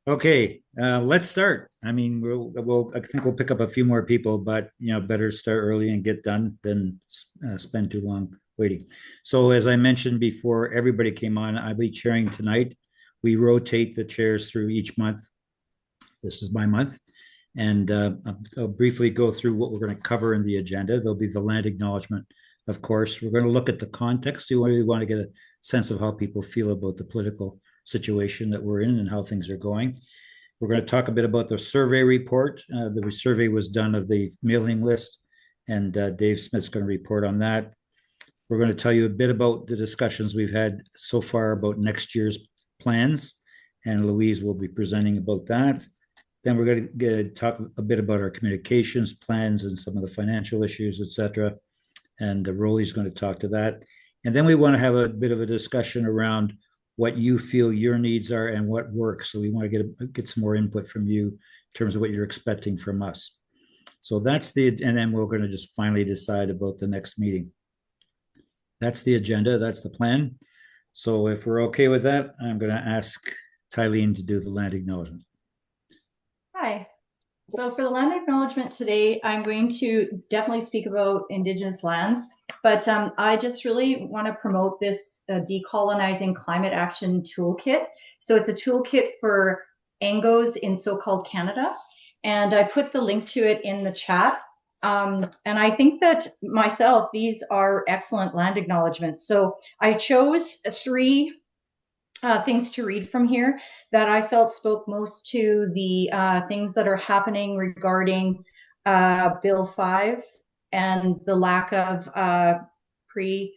Okay, let's start. I mean, I think we'll pick up a few more people, but better start early and get done than spend too long waiting. So, as I mentioned before, everybody came on. I'll be chairing tonight. We rotate the chairs through each month. This is my month, and I'll briefly go through what we're going to cover in the agenda. There'll be the land acknowledgement, of course. We're going to look at the context. We really want to get a sense of how people feel about the political situation that we're in and how things are going. We're going to talk a bit about the survey report. The survey was done of the mailing list, and Dave Smith's going to report on that. We're going to tell you a bit about the discussions we've had so far about next year's plans, and Louise will be presenting about that. Then we're going to talk a bit about our communications plans and some of the financial issues, etc. And Rolly's going to talk to that. And then we want to have a bit of a discussion around what you feel your needs are and what works. So we want to get some more input from you in terms of what you're expecting from us. So and then we're going to just finally decide about the next meeting. That's the agenda. That's the plan. So if we're okay with that, I'm going to ask Tylene to do the land acknowledgement. Hi. So for the land acknowledgement today, I'm going to definitely speak about Indigenous lands, but I just really want to promote this Decolonizing Climate Action Toolkit. So it's a toolkit for ANGOs in so-called Canada, and I put the link to it in the chat. And I think that myself, these are excellent land acknowledgements. So I chose three things to read from here that I felt spoke most to the things that are happening regarding Bill 5 and the lack of free,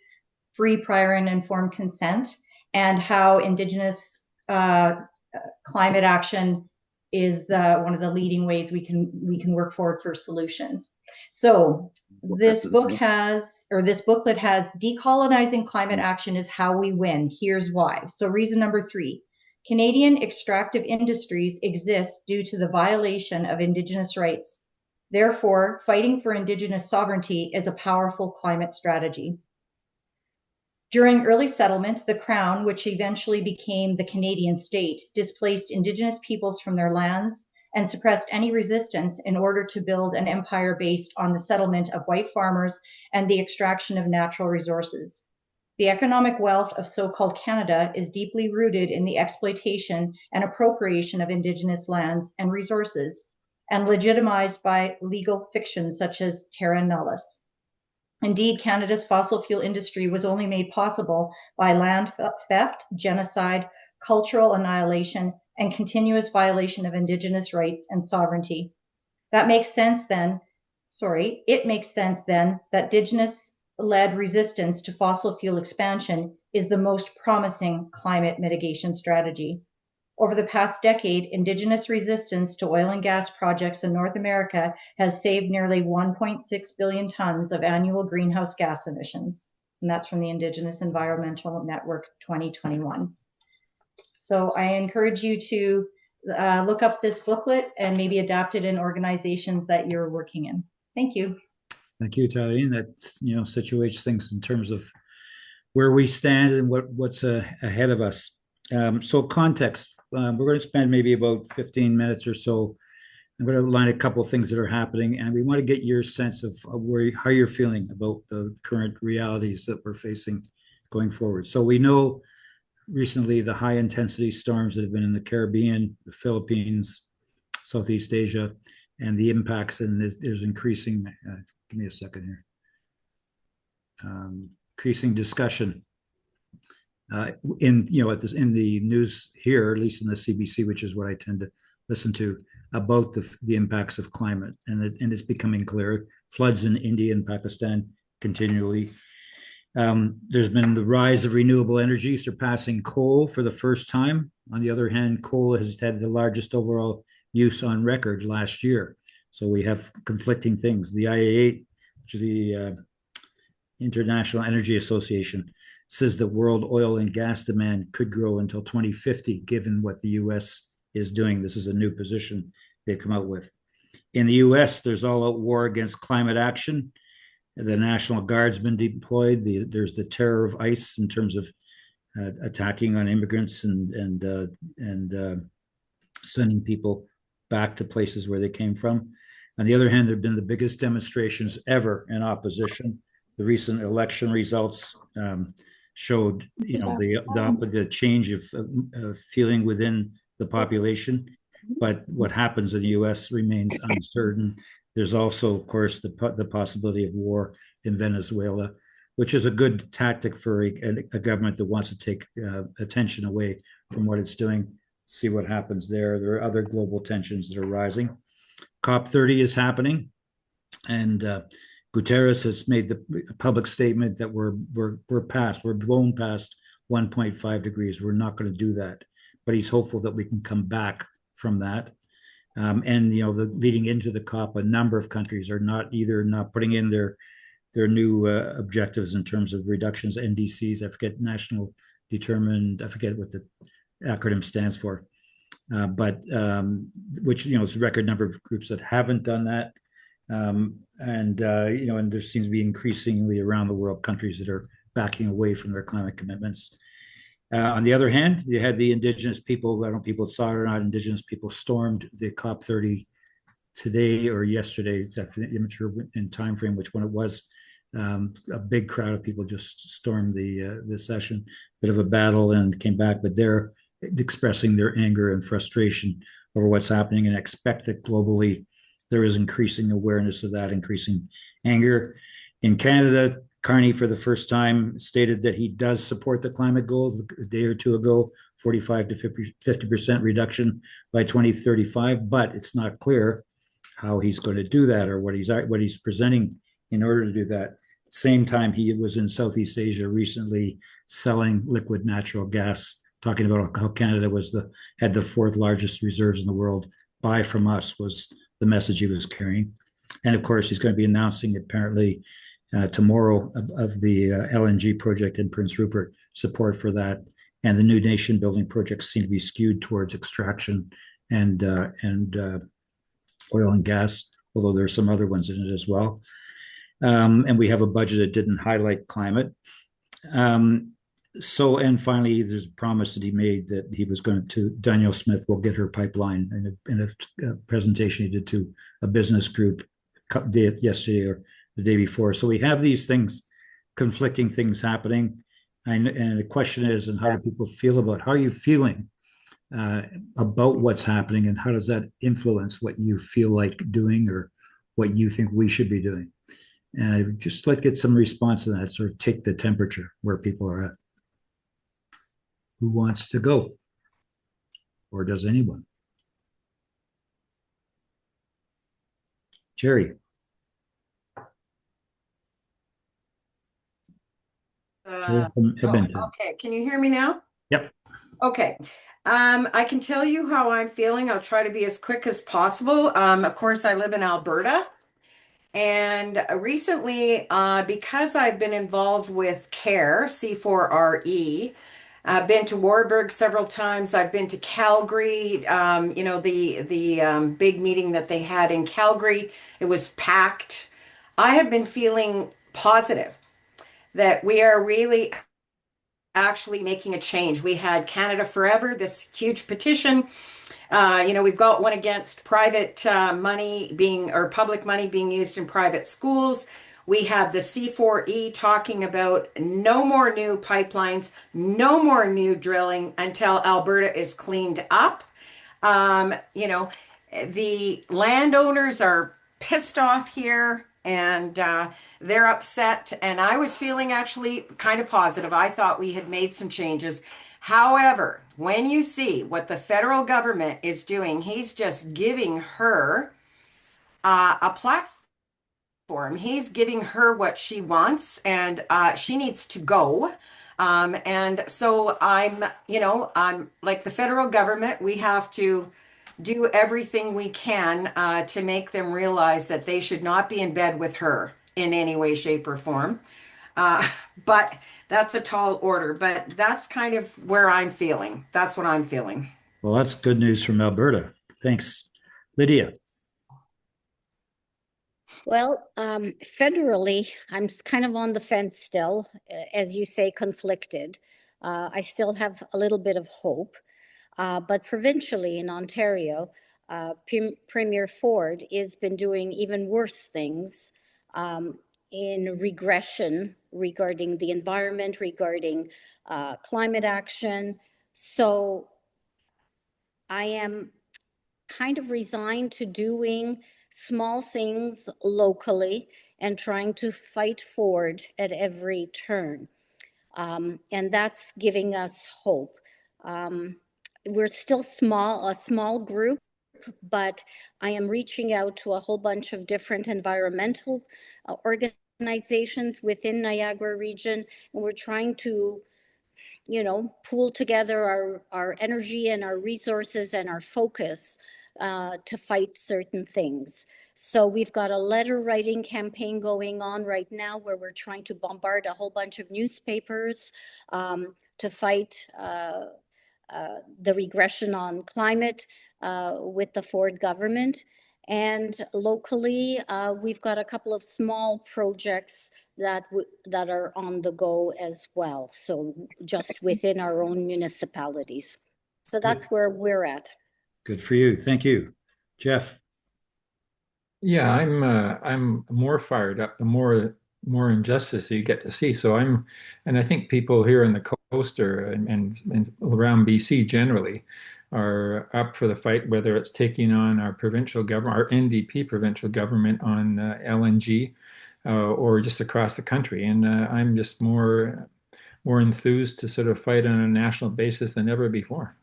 prior, and informed consent, and how Indigenous climate action is one of the leading ways we can work forward for solutions. So this booklet has Decolonizing Climate Action is How We Win. Here's why. So reason number 3, Canadian extractive industries exist due to the violation of Indigenous rights. Therefore, fighting for Indigenous sovereignty is a powerful climate strategy. During early settlement, the Crown, which eventually became the Canadian state, displaced Indigenous peoples from their lands and suppressed any resistance in order to build an empire based on the settlement of white farmers and the extraction of natural resources. The economic wealth of so-called Canada is deeply rooted in the exploitation and appropriation of Indigenous lands and resources, and legitimized by legal fictions such as terra nullius. Indeed, Canada's fossil fuel industry was only made possible by land theft, genocide, cultural annihilation, and continuous violation of Indigenous rights and sovereignty. It makes sense then that Indigenous-led resistance to fossil fuel expansion is the most promising climate mitigation strategy. Over the past decade, Indigenous resistance to oil and gas projects in North America has saved nearly 1.6 billion tons of annual greenhouse gas emissions. And that's from the Indigenous Environmental Network 2021. So I encourage you to look up this booklet and maybe adapt it in organizations that you're working in. Thank you. Thank you, Tylene. That situates things in terms of where we stand and what's ahead of us. So context. We're going to spend maybe about 15 minutes or so. I'm going to outline a couple of things that are happening, and we want to get your sense of how you're feeling about the current realities that we're facing going forward. So we know recently the high intensity storms that have been in the Caribbean, the Philippines, Southeast Asia, and the impacts, and there's increasing. Give me a second here. Increasing discussion in the news here, at least in the CBC, which is what I tend to listen to, about the impacts of climate, and it's becoming clear. Floods in India and Pakistan continually. There's been the rise of renewable energy surpassing coal for the first time. On the other hand, coal has had the largest overall use on record last year. So we have conflicting things. The IEA, which is the International Energy Association, says that world oil and gas demand could grow until 2050, given what the US is doing. This is a new position they've come out with. In the US, there's all out war against climate action. The National Guard's been deployed. There's the terror of ICE in terms of attacking on immigrants and sending people back to places where they came from. On the other hand, there have been the biggest demonstrations ever in opposition. The recent election results showed, the change of feeling within the population. But what happens in the U.S. remains uncertain. There's also, of course, the possibility of war in Venezuela, which is a good tactic for a government that wants to take attention away from what it's doing. See what happens there. There are other global tensions that are rising. COP30 is happening, and Guterres has made the public statement that we're blown past 1.5 degrees. We're not going to do that, but he's hopeful that we can come back from that. And leading into the COP, a number of countries are not putting in their new objectives in terms of reductions, NDCs. I forget I forget what the acronym stands for. But which it's a record number of groups that haven't done that, and there seems to be increasingly around the world countries that are backing away from their climate commitments. On the other hand, you had the Indigenous people. I don't know if people saw it or not. Indigenous people stormed the COP30 today or yesterday. I'm not sure in time frame which one it was. A big crowd of people just stormed the session. Bit of a battle and came back, but they're expressing their anger and frustration over what's happening, and expect that globally there is increasing awareness of that, increasing anger. In Canada, Carney, for the first time, stated that he does support the climate goals a day or two ago, 45 to 50% reduction by 2035, but it's not clear how he's going to do that or what he's presenting in order to do that. At the same time, he was in Southeast Asia recently selling liquid natural gas, talking about how Canada had the fourth largest reserves in the world. Buy from us was the message he was carrying. And of course, he's going to be announcing apparently tomorrow of the LNG project in Prince Rupert, support for that. And the new nation building projects seem to be skewed towards extraction and oil and gas, although there's some other ones in it as well. And we have a budget that didn't highlight climate. And finally, there's a promise that he made that he was going to, Danielle Smith will get her pipeline in a presentation he did to a business group yesterday or the day before. So we have these things, conflicting things happening. And the question is, and how do people feel about, how are you feeling about what's happening, and how does that influence what you feel like doing or what you think we should be doing? And I'd just like to get some response to that, sort of take the temperature where people are at. Who wants to go? Or does anyone? Jerry. Okay, can you hear me now? Yep. Okay. I can tell you how I'm feeling. I'll try to be as quick as possible. Of course, I live in Alberta. And recently, because I've been involved with CARE, C4RE, I've been to Warburg several times. I've been to Calgary, the big meeting that they had in Calgary. It was packed. I have been feeling positive that we are really actually making a change. We had Canada Forever, this huge petition. We've got one against private money or public money being used in private schools. We have the C4E talking about no more new pipelines, no more new drilling until Alberta is cleaned up. The landowners are pissed off here, and they're upset. And I was feeling actually kind of positive. I thought we had made some changes. However, when you see what the federal government is doing, he's just giving her a platform. He's giving her what she wants, and she needs to go. And so I'm like the federal government, we have to do everything we can to make them realize that they should not be in bed with her in any way, shape, or form. But that's a tall order, but that's kind of where I'm feeling. That's what I'm feeling. Well, that's good news from Alberta. Thanks. Lydia. Well, federally, I'm kind of on the fence still, as you say, conflicted. I still have a little bit of hope. But provincially in Ontario, Premier Ford has been doing even worse things in regression regarding the environment, regarding climate action. So I am kind of resigned to doing small things locally and trying to fight Ford at every turn. And that's giving us hope. We're still a small group, but I am reaching out to a whole bunch of different environmental organizations within Niagara region, and we're trying to, pool together our energy and our resources and our focus to fight certain things. So we've got a letter writing campaign going on right now where we're trying to bombard a whole bunch of newspapers to fight the regression on climate with the Ford government. And locally, we've got a couple of small projects that are on the go as well. So just within our own municipalities. So that's where we're at. Good for you. Thank you. Jeff. Yeah, I'm more fired up the more injustice you get to see. And I think people here in the coast and around BC generally are up for the fight, whether it's taking on our provincial government, our NDP provincial government on LNG, or just across the country. And I'm just more enthused to sort of fight on a national basis than ever before.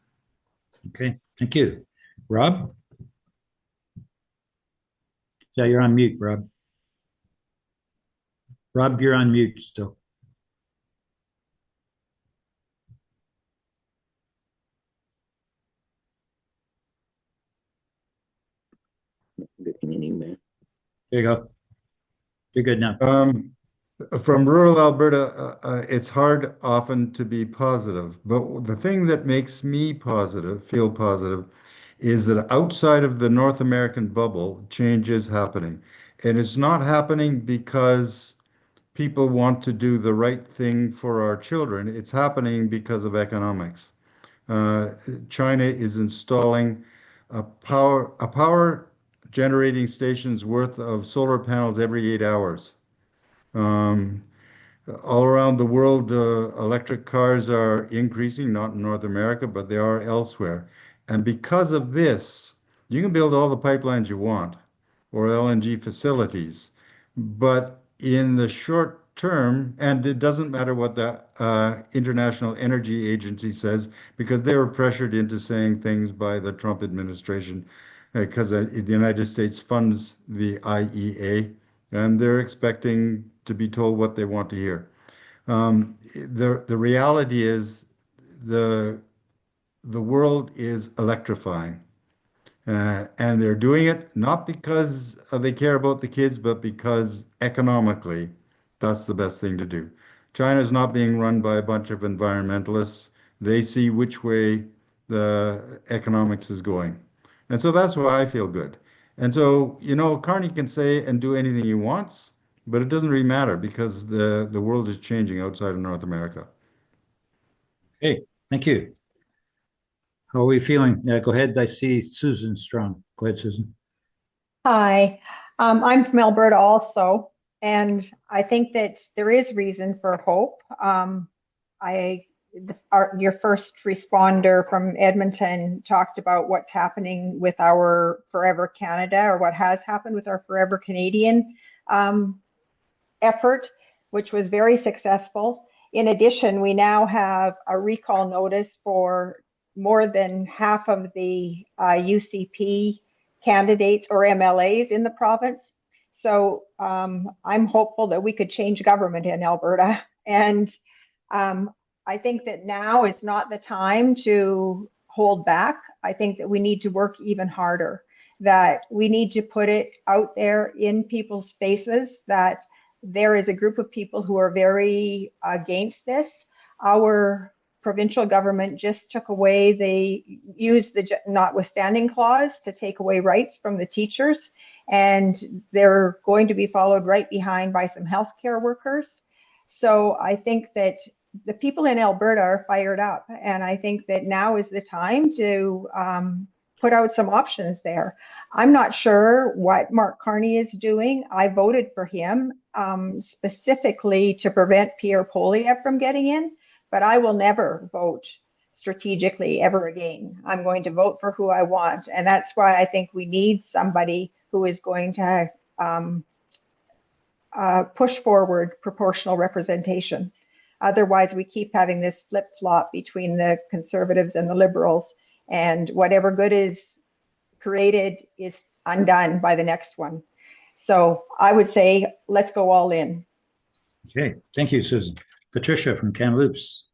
Okay, thank you. Rob? Yeah, you're on mute, Rob. Rob, you're on mute still. There you go. You're good now. From rural Alberta, it's hard often to be positive, but the thing that makes me feel positive, is that outside of the North American bubble, change is happening. And it's not happening because people want to do the right thing for our children. It's happening because of economics. China is installing a power generating station's worth of solar panels every 8 hours. All around the world, electric cars are increasing, not in North America, but they are elsewhere. And because of this, you can build all the pipelines you want or LNG facilities, but in the short term, and it doesn't matter what the International Energy Agency says, because they were pressured into saying things by the Trump administration, because the United States funds the IEA, and they're expecting to be told what they want to hear. The reality is the world is electrifying. And they're doing it not because they care about the kids, but because economically, that's the best thing to do. China is not being run by a bunch of environmentalists. They see which way the economics is going. And so that's why I feel good. And so, Carney can say and do anything he wants, but it doesn't really matter because the world is changing outside of North America. Okay, thank you. How are we feeling? Go ahead. I see Susan Strong. Go ahead, Susan. Hi, I'm from Alberta also, and I think that there is reason for hope. Your first responder from Edmonton talked about what's happening with our Forever Canada, or what has happened with our Forever Canadian effort, which was very successful. In addition, we now have a recall notice for more than half of the UCP candidates or MLAs in the province. So I'm hopeful that we could change government in Alberta. And I think that now is not the time to hold back. I think that we need to work even harder, that we need to put it out there in people's faces that there is a group of people who are very against this. Our provincial government just took away, they used the notwithstanding clause to take away rights from the teachers, and they're going to be followed right behind by some healthcare workers. So I think that the people in Alberta are fired up, and I think that now is the time to put out some options there. I'm not sure what Mark Carney is doing. I voted for him specifically to prevent Pierre Poilievre from getting in, but I will never vote strategically ever again. I'm going to vote for who I want, and that's why I think we need somebody who is going to push forward proportional representation. Otherwise, we keep having this flip-flop between the Conservatives and the Liberals, and whatever good is created is undone by the next one. So I would say, let's go all in. Okay, thank you, Susan. Patricia from Kamloops.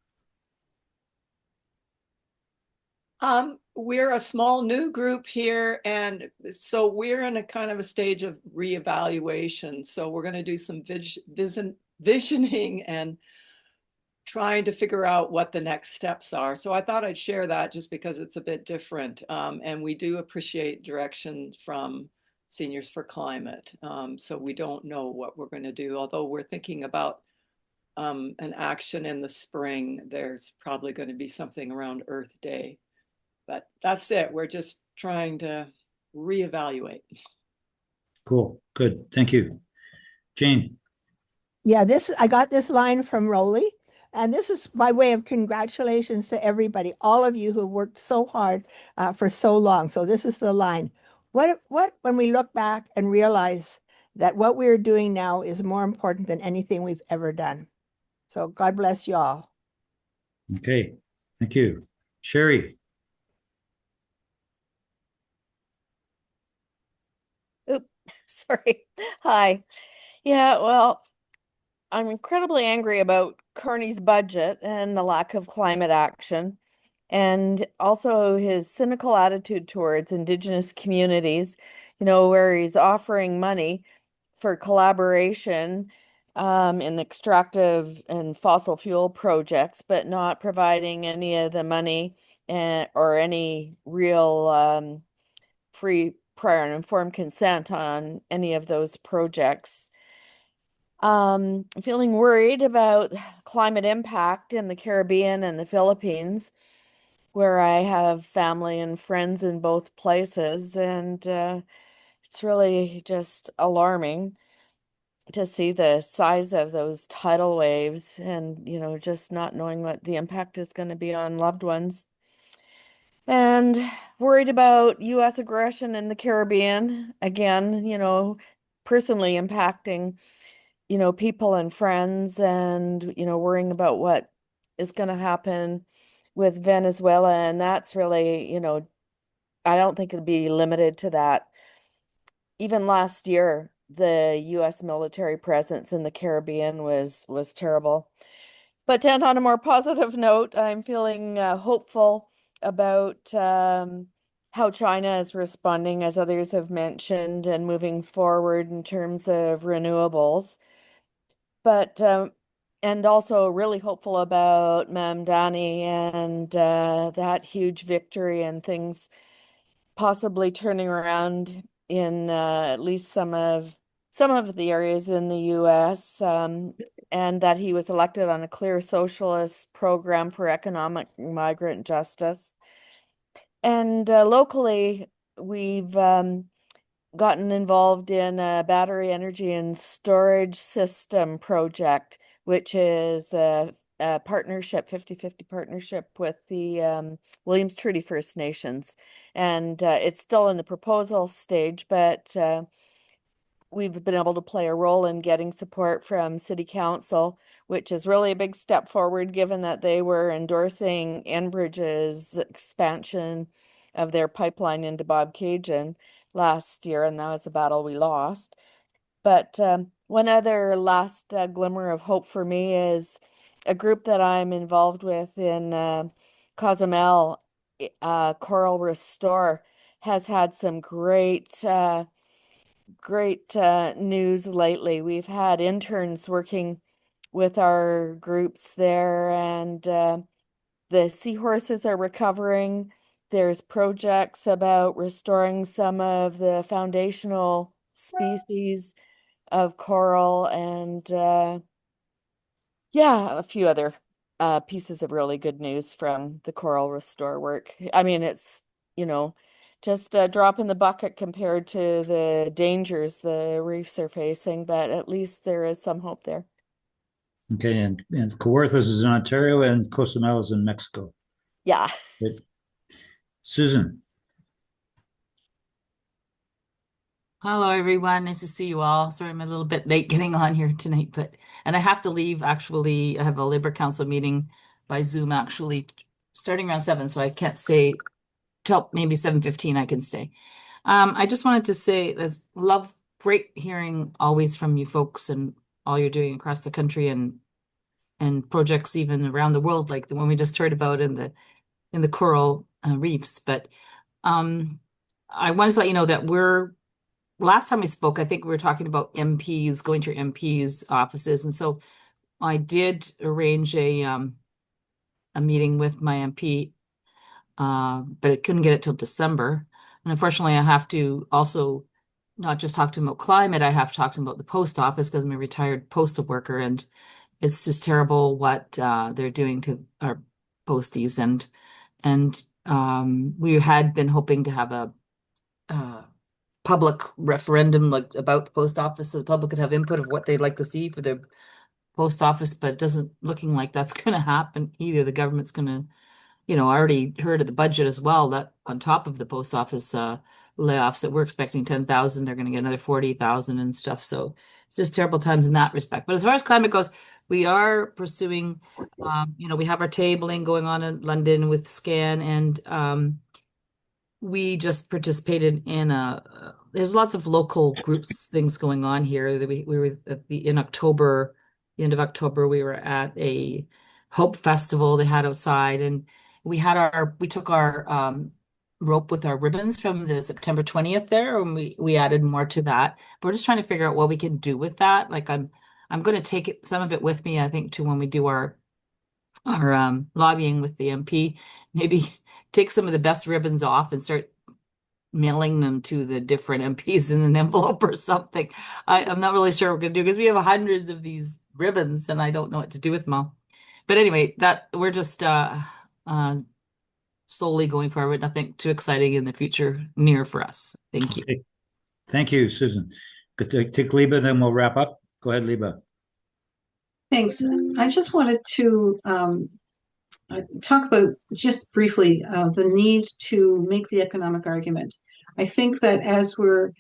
We're a small new group here, and so we're in a kind of a stage of reevaluation. So we're going to do some visioning and trying to figure out what the next steps are. So I thought I'd share that just because it's a bit different. And we do appreciate direction from Seniors for Climate. So we don't know what we're going to do, although we're thinking about an action in the spring. There's probably going to be something around Earth Day. But that's it. We're just trying to reevaluate. Cool, good, thank you. Jane. Yeah, I got this line from Rowley, and this is by way of congratulations to everybody, all of you who worked so hard for so long. So this is the line. What when we look back and realize that what we're doing now is more important than anything we've ever done. So God bless you all. Okay, thank you. Sherry. Sorry. Hi. Yeah, well, I'm incredibly angry about Kearney's budget and the lack of climate action, and also his cynical attitude towards Indigenous communities, where he's offering money for collaboration in extractive and fossil fuel projects, but not providing any of the money or any real free, prior and informed consent on any of those projects. I'm feeling worried about climate impact in the Caribbean and the Philippines, where I have family and friends in both places, and it's really just alarming to see the size of those tidal waves and, just not knowing what the impact is going to be on loved ones. And worried about U.S. aggression in the Caribbean, again, personally impacting, people and friends, and, worrying about what is going to happen with Venezuela. And that's really, I don't think it'll be limited to that. Even last year, the U.S. military presence in the Caribbean was terrible. But to end on a more positive note, I'm feeling hopeful about how China is responding, as others have mentioned, and moving forward in terms of renewables. But and also really hopeful about Mamdani and that huge victory and things possibly turning around in at least some of the areas in the U.S. And that he was elected on a clear socialist program for economic migrant justice. And locally, we've gotten involved in a battery energy and storage system project, which is a partnership, 50-50 partnership with the Williams Treaty First Nations. And it's still in the proposal stage, but we've been able to play a role in getting support from City Council, which is really a big step forward, given that they were endorsing Enbridge's expansion of their pipeline into Bobcaygeon last year, and that was a battle we lost. But one other last glimmer of hope for me is a group that I'm involved with in Cozumel, Coral Restore, has had some great news lately. We've had interns working with our groups there, and the seahorses are recovering. There's projects about restoring some of the foundational species of coral, and yeah, a few other pieces of really good news from the coral restore work. I mean, it's, just a drop in the bucket compared to the dangers the reefs are facing, but at least there is some hope there. Okay, and Kawarthas is in Ontario and Cozumel is in Mexico. Yeah. Good. Susan. Hello, everyone. Nice to see you all. Sorry, I'm a little bit late getting on here tonight, and I have to leave. Actually, I have a Labor Council meeting by Zoom, actually, starting around 7, so I can't stay till maybe 7:15. I can stay. I just wanted to say, great hearing always from you folks and all you're doing across the country and projects even around the world, like the one we just heard about in the coral reefs. But I wanted to let you know that last time we spoke, I think we were talking about MPs, going to your MPs' offices. And so I did arrange a meeting with my MP, but I couldn't get it till December. And unfortunately, I have to also not just talk to him about climate, I have to talk to him about the post office because I'm a retired postal worker. And it's just terrible what they're doing to our posties. And we had been hoping to have a public referendum like about the post office, so the public could have input of what they'd like to see for their post office, but it doesn't looking like that's going to happen either. The government's going to, I already heard of the budget as well, that on top of the post office layoffs that we're expecting 10,000, they're going to get another 40,000 and stuff. So it's just terrible times in that respect. But as far as climate goes, we are pursuing, we have our tabling going on in London with SCAN, and we just participated in there's lots of local groups things going on here. That we were in October, the end of October, we were at a Hope Festival they had outside, and we took our rope with our ribbons from the September 20th there, and we added more to that. But we're just trying to figure out what we can do with that. Like I'm going to take some of it with me, I think, to when we do our lobbying with the MP, maybe take some of the best ribbons off and start mailing them to the different MPs in an envelope or something. I'm not really sure what we're going to do because we have hundreds of these ribbons and I don't know what to do with them all. But anyway, that we're just slowly going forward. Nothing too exciting in the future near for us. Thank you. Okay. Thank you, Susan. Good to take Liba, then we'll wrap up. Go ahead, Liba. Thanks. I just wanted to talk about just briefly the need to make the economic argument. I think that as we're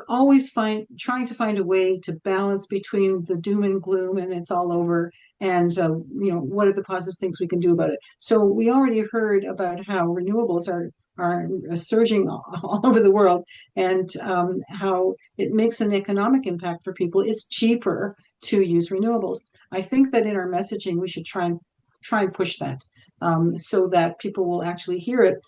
always trying to find a way to balance between the doom and gloom and it's all over and what are the positive things we can do about it. So we already heard about how renewables are surging all over the world, and how it makes an economic impact for people. It's cheaper to use renewables. I think that in our messaging, we should try and push that so that people will actually hear it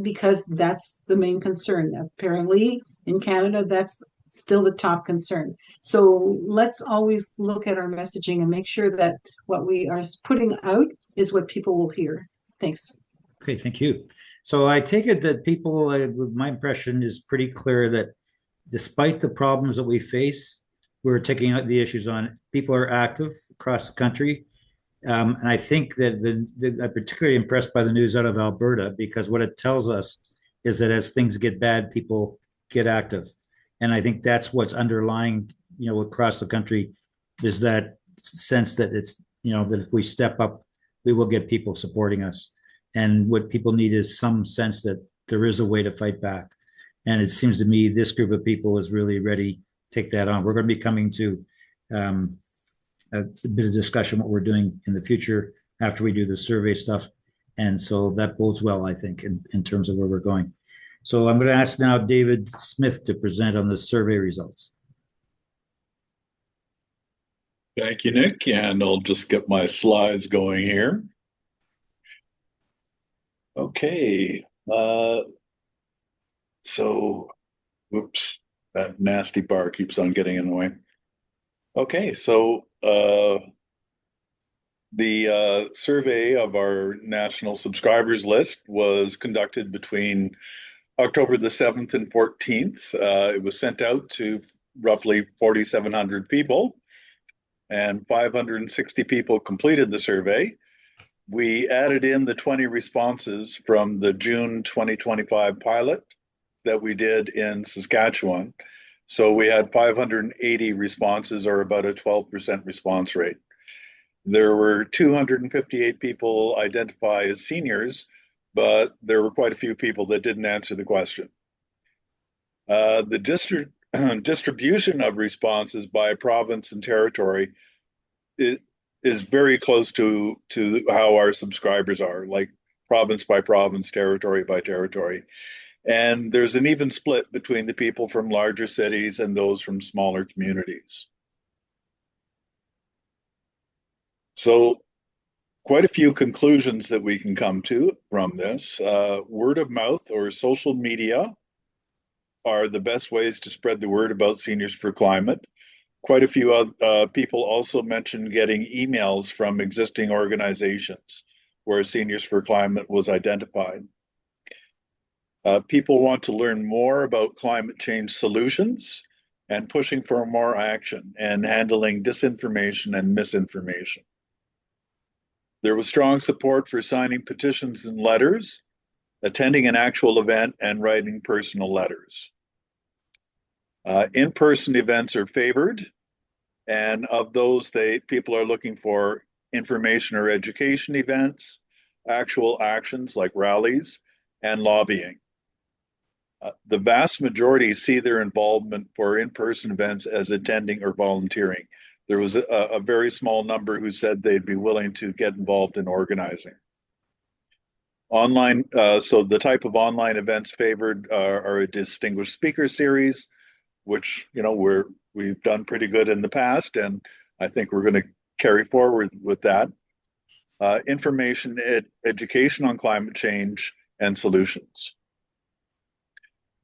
because that's the main concern. Apparently in Canada, that's still the top concern. So let's always look at our messaging and make sure that what we are putting out is what people will hear. Thanks. Okay, thank you. So I take it that people, my impression is pretty clear that despite the problems that we face, we're taking out the issues on. People are active across the country. And I think that I'm particularly impressed by the news out of Alberta, because what it tells us is that as things get bad, people get active. And I think that's what's underlying, across the country, is that sense that it's, that if we step up, we will get people supporting us. And what people need is some sense that there is a way to fight back. And it seems to me this group of people is really ready to take that on. We're going to be coming to a bit of discussion what we're doing in the future after we do the survey stuff. And so that bodes well, I think, in terms of where we're going. So I'm going to ask now David Smith to present on the survey results. Thank you, Nick. And I'll just get my slides going here. Okay. So, whoops, that nasty bar keeps on getting in the way. Okay, so the survey of our national subscribers list was conducted between October the 7th and 14th. It was sent out to roughly 4,700 people. and 560 people completed the survey. We added in the 20 responses from the June 2025 pilot that we did in Saskatchewan. So we had 580 responses, or about a 12% response rate. There were 258 people identify as seniors, but there were quite a few people that didn't answer the question. The distribution of responses by province and territory is very close to how our subscribers are, like province by province, territory by territory. And there's an even split between the people from larger cities and those from smaller communities. So quite a few conclusions that we can come to from this. Word of mouth or social media are the best ways to spread the word about Seniors for Climate. Quite a few people also mentioned getting emails from existing organizations where Seniors for Climate was identified. People want to learn more about climate change solutions and pushing for more action and handling disinformation and misinformation. There was strong support for signing petitions and letters, attending an actual event, and writing personal letters. In-person events are favored, and of those, people are looking for information or education events, actual actions like rallies, and lobbying. The vast majority see their involvement for in-person events as attending or volunteering. There was a very small number who said they'd be willing to get involved in organizing. Online, so the type of online events favored are a distinguished speaker series, which we've done pretty good in the past, and I think we're going to carry forward with that. Information, education on climate change and solutions.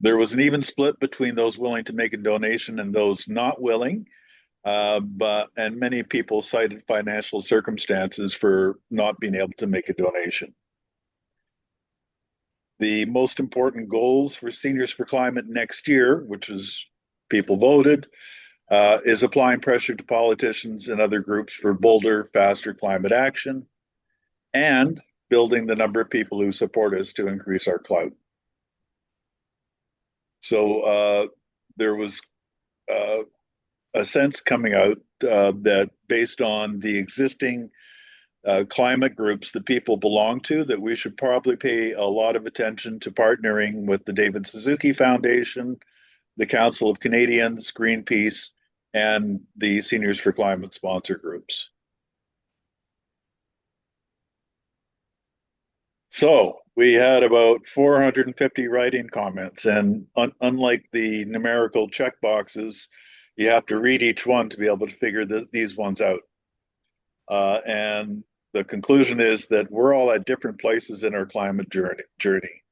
There was an even split between those willing to make a donation and those not willing, and many people cited financial circumstances for not being able to make a donation. The most important goals for Seniors for Climate next year, which is people voted, is applying pressure to politicians and other groups for bolder, faster climate action, and building the number of people who support us to increase our clout. So there was a sense coming out that based on the existing climate groups that people belong to, that we should probably pay a lot of attention to partnering with the David Suzuki Foundation, the Council of Canadians, Greenpeace, and the Seniors for Climate sponsor groups. So we had about 450 writing comments, and unlike the numerical checkboxes, you have to read each one to be able to figure these ones out. And the conclusion is that we're all at different places in our climate journey.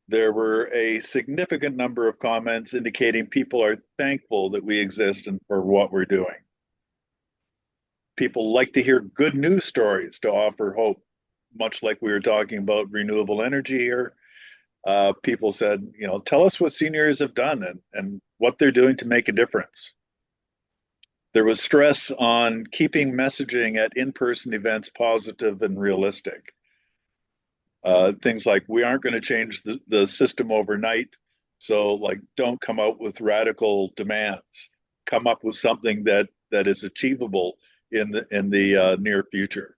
There were a significant number of comments indicating people are thankful that we exist and for what we're doing. People like to hear good news stories to offer hope, much like we were talking about renewable energy here. People said, tell us what seniors have done and what they're doing to make a difference. There was stress on keeping messaging at in-person events positive and realistic. Things like, we aren't going to change the system overnight, so don't come out with radical demands. Come up with something that is achievable in the near future.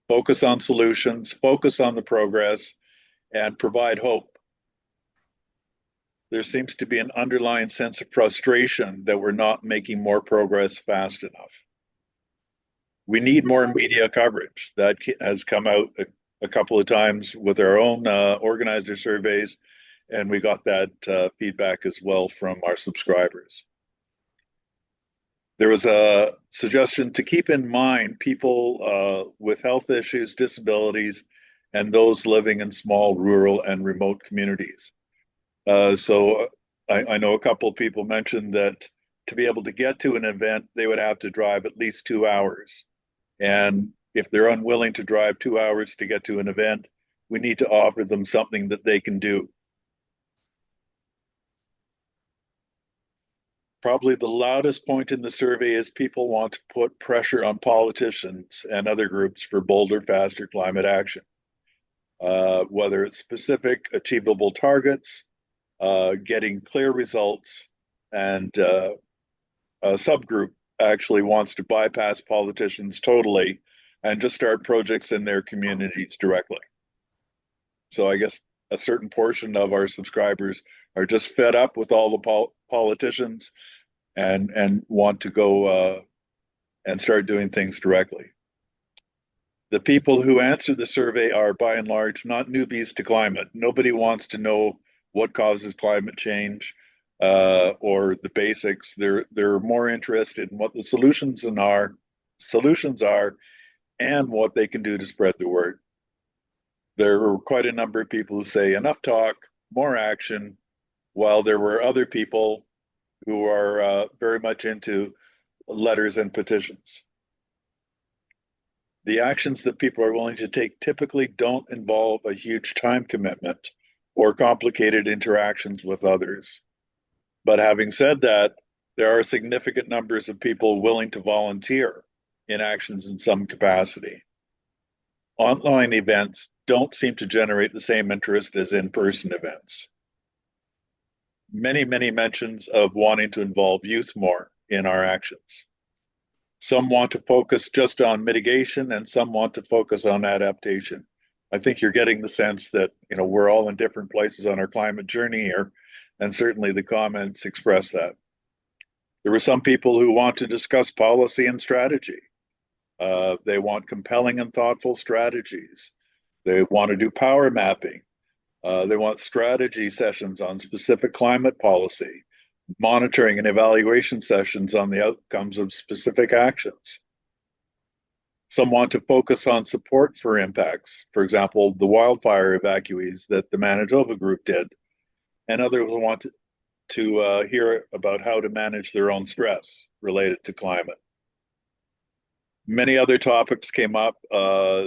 Focus on solutions, focus on the progress, and provide hope. There seems to be an underlying sense of frustration that we're not making more progress fast enough. We need more media coverage. That has come out a couple of times with our own organizer surveys, and we got that feedback as well from our subscribers. There was a suggestion to keep in mind people with health issues, disabilities, and those living in small, rural, and remote communities. So I know a couple of people mentioned that to be able to get to an event, they would have to drive at least 2 hours. And if they're unwilling to drive 2 hours to get to an event, we need to offer them something that they can do. Probably the loudest point in the survey is people want to put pressure on politicians and other groups for bolder, faster climate action. Whether it's specific, achievable targets, getting clear results, and a subgroup actually wants to bypass politicians totally and just start projects in their communities directly. So I guess a certain portion of our subscribers are just fed up with all the politicians and want to go and start doing things directly. The people who answer the survey are by and large not newbies to climate. Nobody wants to know what causes climate change or the basics. They're more interested in what the solutions are and what they can do to spread the word. There were quite a number of people who say enough talk, more action, while there were other people who are very much into letters and petitions. The actions that people are willing to take typically don't involve a huge time commitment or complicated interactions with others. But having said that, there are significant numbers of people willing to volunteer in actions in some capacity. Online events don't seem to generate the same interest as in-person events. Many mentions of wanting to involve youth more in our actions. Some want to focus just on mitigation and some want to focus on adaptation. I think you're getting the sense that, you know, we're all in different places on our climate journey here, and certainly the comments express that. There were some people who want to discuss policy and strategy. They want compelling and thoughtful strategies. They want to do power mapping. They want strategy sessions on specific climate policy, monitoring and evaluation sessions on the outcomes of specific actions. Some want to focus on support for impacts, for example, the wildfire evacuees that the Manitoba group did, and others want to hear about how to manage their own stress related to climate. Many other topics came up.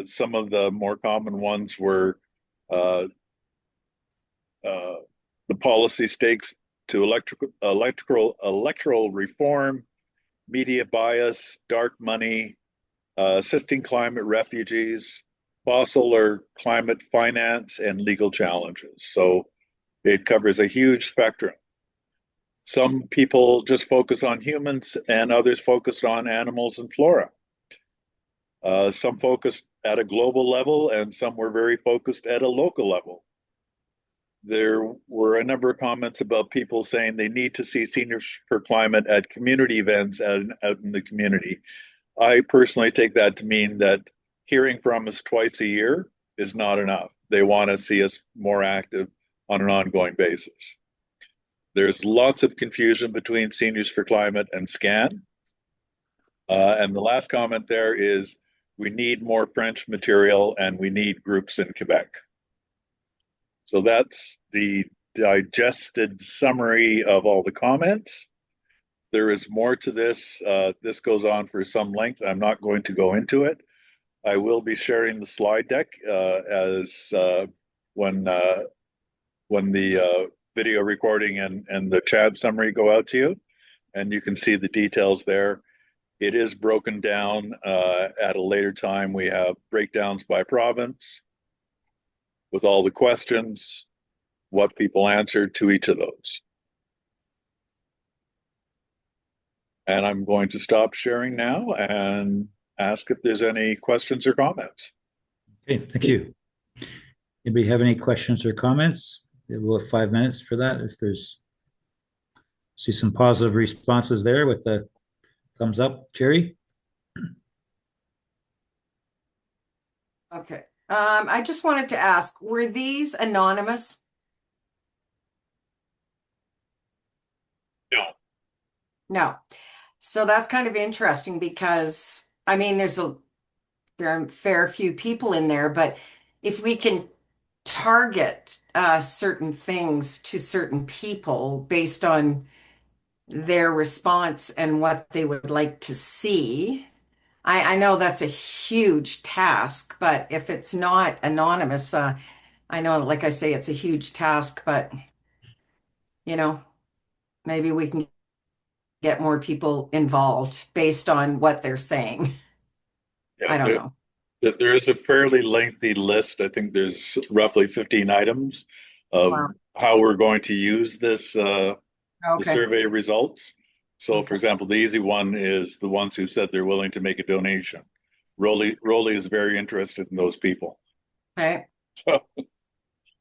Some of the more common ones were the policy stakes to electoral reform, media bias, dark money, assisting climate refugees, fossil or climate finance, and legal challenges. So it covers a huge spectrum. Some people just focus on humans and others focused on animals and flora. Some focused at a global level and some were very focused at a local level. There were a number of comments about people saying they need to see Seniors for Climate at community events out in the community. I personally take that to mean that hearing from us twice a year is not enough. They want to see us more active on an ongoing basis. There's lots of confusion between Seniors for Climate and SCAN. And the last comment there is we need more French material and we need groups in Quebec. So that's the digested summary of all the comments. There is more to this. This goes on for some length. I'm not going to go into it. I will be sharing the slide deck when the video recording and the chat summary go out to you, and you can see the details there. It is broken down at a later time. We have breakdowns by province with all the questions, what people answered to each of those. And I'm going to stop sharing now and ask if there's any questions or comments. Okay, thank you. Anybody have any questions or comments? We'll have 5 minutes for that. If there's, see some positive responses there with the thumbs up. Jerry? Okay. I just wanted to ask, were these anonymous? No. No. So that's kind of interesting because, I mean, there's a fair few people in there, but if we can target certain things to certain people based on their response and what they would like to see, I know that's a huge task, but if it's not anonymous, I know, like I say, it's a huge task, but, you know, maybe we can. get more people involved based on what they're saying. Yeah, I don't know. there is a fairly lengthy list. I think there's roughly 15 items of Wow. how we're going to use this, the Okay. survey results. So, for Okay. example, the easy one is the ones who said they're willing to make a donation. Rolly is very interested in those people. Okay. So,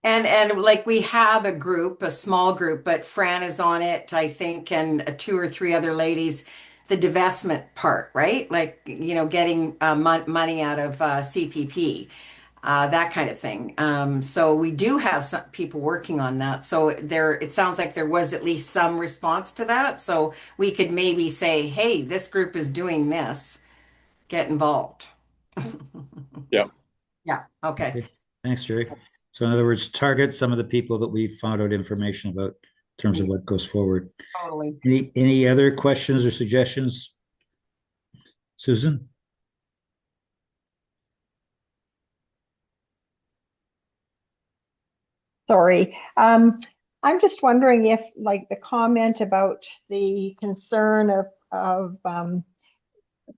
And like we have a group, a small group, but Fran is on it, I think, and two or three other ladies. The divestment part, right? Like, getting money out of CPP, that kind of thing. So we do have some people working on that. So it sounds like there was at least some response to that. So we could maybe say, hey, this group is doing this, get involved. yeah. Yeah. Okay. Okay. Thanks, Jerry. So in other words, target some of the people that we found out information about in terms of what goes forward. Totally. Any other questions or suggestions? Susan? Sorry. I'm just wondering if, like, the comment about the concern of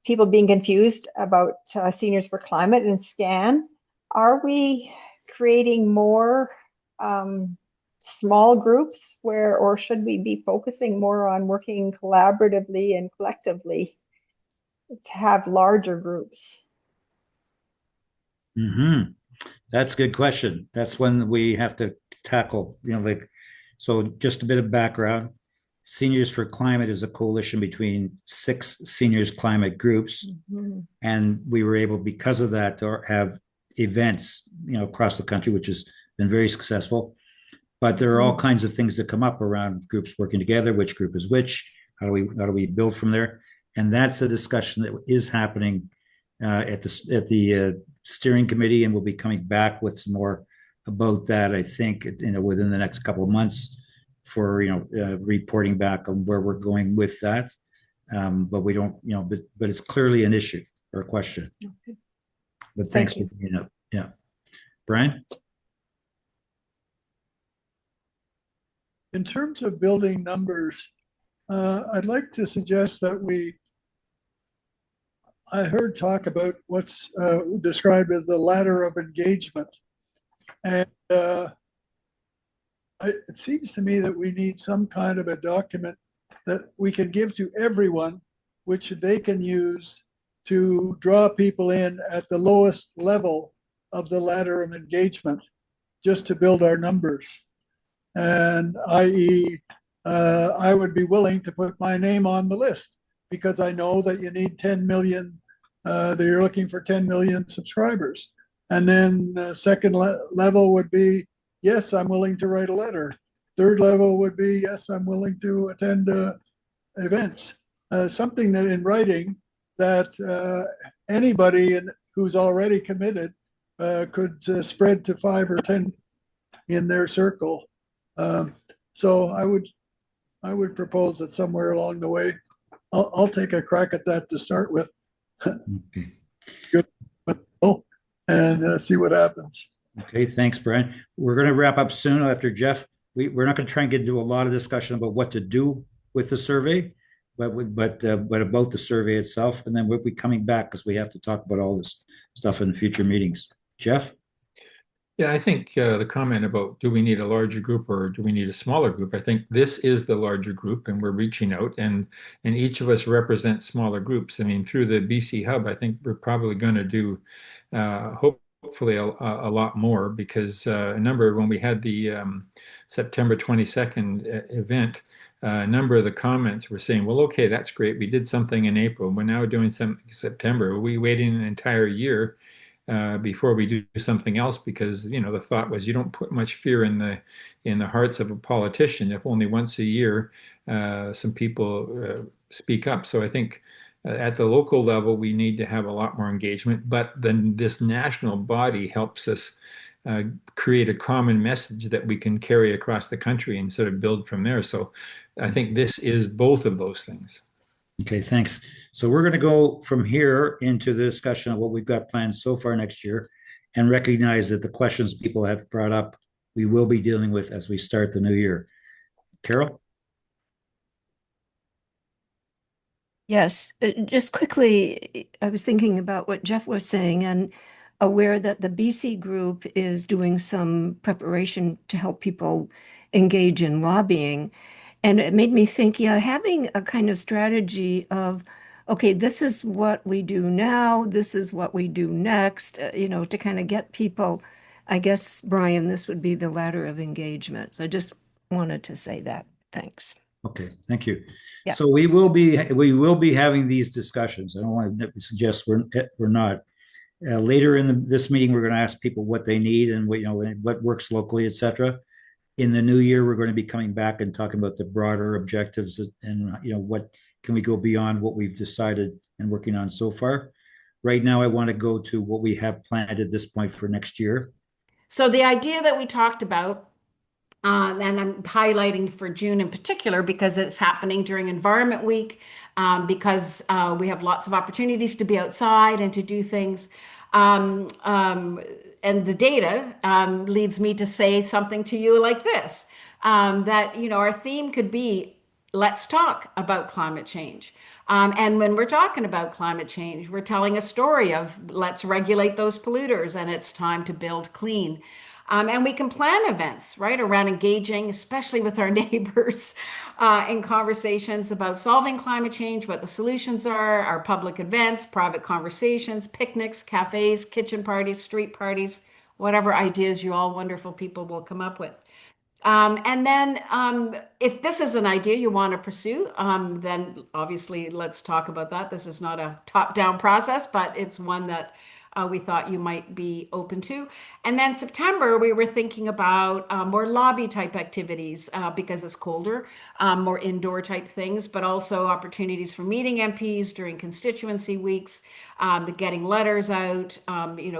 people being confused about Seniors for Climate and SCAN, are we creating more small groups or should we be focusing more on working collaboratively and collectively to have larger groups? Mm-hmm. That's a good question. That's one we have to tackle, so just a bit of background. Seniors for Climate is a coalition between 6 seniors climate groups. Mm-hmm. And we were able, because of that, to have events, across the country, which has been very successful. But there are all kinds of things that come up around groups working together, which group is which, how do we build from there? And that's a discussion that is happening at the steering committee, and we'll be coming back with some more about that, I think, within the next couple of months for reporting back on where we're going with that. But we don't, but it's clearly an issue or a question. Okay. But thanks for bringing it up. Yeah, Brian. In terms of building numbers, I'd like to suggest that I heard talk about what's described as the ladder of engagement. And it seems to me that we need some kind of a document that we can give to everyone, which they can use to draw people in at the lowest level of the ladder of engagement, just to build our numbers. And i.e., I would be willing to put my name on the list because I know that you need 10 million, that you're looking for 10 million subscribers. And then the second level would be, yes, I'm willing to write a letter. Third level would be, yes, I'm willing to attend events. Something that in writing that anybody who's already committed could spread to 5 or 10 in their circle. So I would propose that somewhere along the way, I'll take a crack at that to start with. Okay. Good, and see what happens. Okay, thanks, Brian. We're going to wrap up soon after Jeff. We're not going to try and get into a lot of discussion about what to do with the survey, but about the survey itself, and then we'll be coming back because we have to talk about all this stuff in future meetings. Jeff? Yeah, I think the comment about do we need a larger group or do we need a smaller group? I think this is the larger group, and we're reaching out, and each of us represents smaller groups. I mean, through the BC Hub, I think we're probably going to do hopefully a lot more, because when we had the September 22nd event, a number of the comments were saying, well, okay, that's great. We did something in April. We're now doing something in September. Are we waiting an entire year before we do something else? Because the thought was you don't put much fear in the hearts of a politician if only once a year some people speak up. So I think at the local level we need to have a lot more engagement, but then this national body helps us create a common message that we can carry across the country and sort of build from there. So I think this is both of those things. Okay, thanks. So we're going to go from here into the discussion of what we've got planned so far next year, and recognize that the questions people have brought up, we will be dealing with as we start the new year. Carol? Yes, just quickly, I was thinking about what Jeff was saying and aware that the BC group is doing some preparation to help people engage in lobbying. And it made me think, yeah, having a kind of strategy of, okay, this is what we do now, this is what we do next, to kind of get people, I guess, Brian, this would be the ladder of engagement. So I just wanted to say that. Thanks. Okay, thank you. Yeah. So we will be having these discussions. I don't want to suggest we're not. Later in this meeting, we're going to ask people what they need and what works locally, etc. In the new year, we're going to be coming back and talking about the broader objectives and what can we go beyond what we've decided and working on so far. Right now, I want to go to what we have planned at this point for next year. So the idea that we talked about, and I'm highlighting for June in particular because it's happening during Environment Week, because we have lots of opportunities to be outside and to do things. And the data leads me to say something to you like this, that, our theme could be, let's talk about climate change. And when we're talking about climate change, we're telling a story of let's regulate those polluters and it's time to build clean. And we can plan events, right, around engaging, especially with our neighbors, in conversations about solving climate change, what the solutions are, our public events, private conversations, picnics, cafes, kitchen parties, street parties, whatever ideas you all wonderful people will come up with. And then if this is an idea you want to pursue, then obviously let's talk about that. This is not a top-down process, but it's one that we thought you might be open to. And then September, we were thinking about more lobby type activities because it's colder, more indoor type things, but also opportunities for meeting MPs during constituency weeks, getting letters out,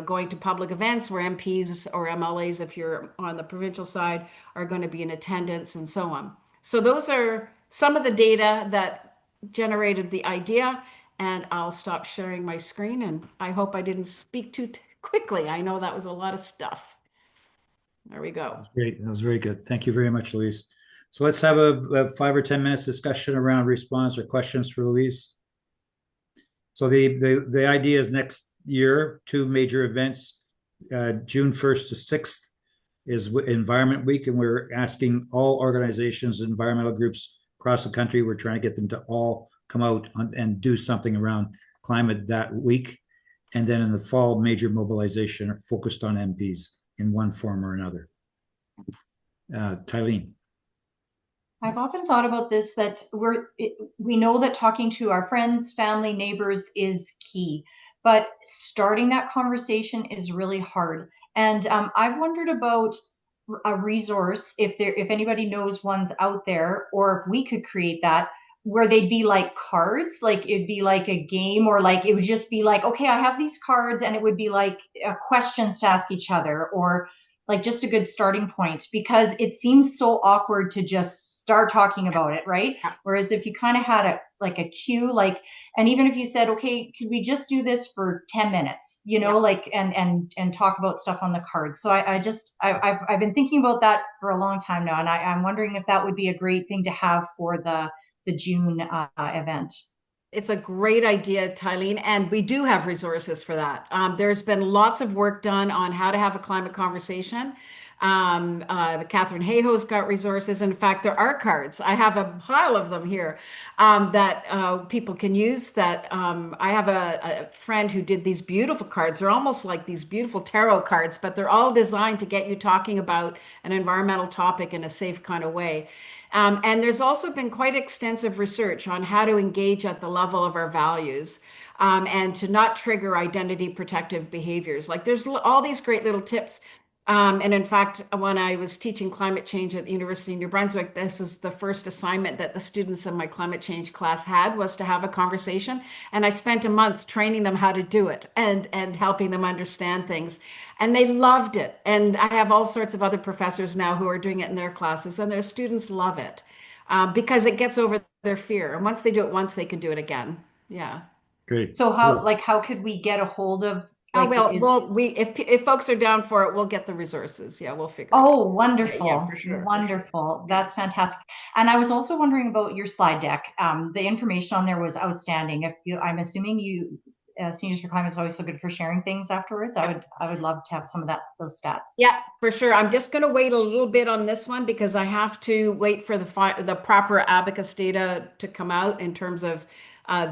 going to public events where MPs or MLAs, if you're on the provincial side, are going to be in attendance and so on. So those are some of the data that generated the idea. And I'll stop sharing my screen, and I hope I didn't speak too quickly. I know that was a lot of stuff. There we go. Great. That was very good. Thank you very much, Louise. So let's have a 5 or 10 minutes discussion around response or questions for Louise. So the idea is next year, 2 major events, June 1st to 6th is Environment Week, and we're asking all organizations, environmental groups across the country, we're trying to get them to all come out and do something around climate that week. And then in the fall, major mobilization focused on MPs in one form or another. Tylene. I've often thought about this, that we know that talking to our friends, family, neighbors is key, but starting that conversation is really hard. And I've wondered about a resource, if anybody knows one's out there, or if we could create that, where they'd be like cards, like it'd be like a game, or like it would just be like, okay, I have these cards, and it would be like questions to ask each other, or like just a good starting point, because it seems so awkward to just start talking about it, right? Whereas if you kind of had a cue, and even if you said, okay, could we just do this for 10 minutes, and talk about stuff on the cards. So I've been thinking about that for a long time now, and I'm wondering if that would be a great thing to have for the June event. It's a great idea, Tylene, and we do have resources for that. There's been lots of work done on how to have a climate conversation. Catherine Hayhoe's got resources. In fact, there are cards. I have a pile of them here that people can use. That I have a friend who did these beautiful cards. They're almost like these beautiful tarot cards, but they're all designed to get you talking about an environmental topic in a safe kind of way. And there's also been quite extensive research on how to engage at the level of our values and to not trigger identity protective behaviors. Like there's all these great little tips. And in fact, when I was teaching climate change at the University of New Brunswick, this is the first assignment that the students in my climate change class had, was to have a conversation. And I spent a month training them how to do it and helping them understand things. And they loved it. And I have all sorts of other professors now who are doing it in their classes, and their students love it because it gets over their fear. And once they do it once, they can do it again. Yeah. Great. So how could we get a hold of Oh, Like, well, if folks are down for it, we'll get the resources. Yeah, we'll figure it out. Oh, wonderful. Yeah, for sure. Wonderful. That's fantastic. And I was also wondering about your slide deck. The information on there was outstanding. I'm assuming Seniors for Climate is always so good for sharing things afterwards. I would love to have some of those stats. Yeah, for sure. I'm just going to wait a little bit on this one because I have to wait for the proper Abacus data to come out in terms of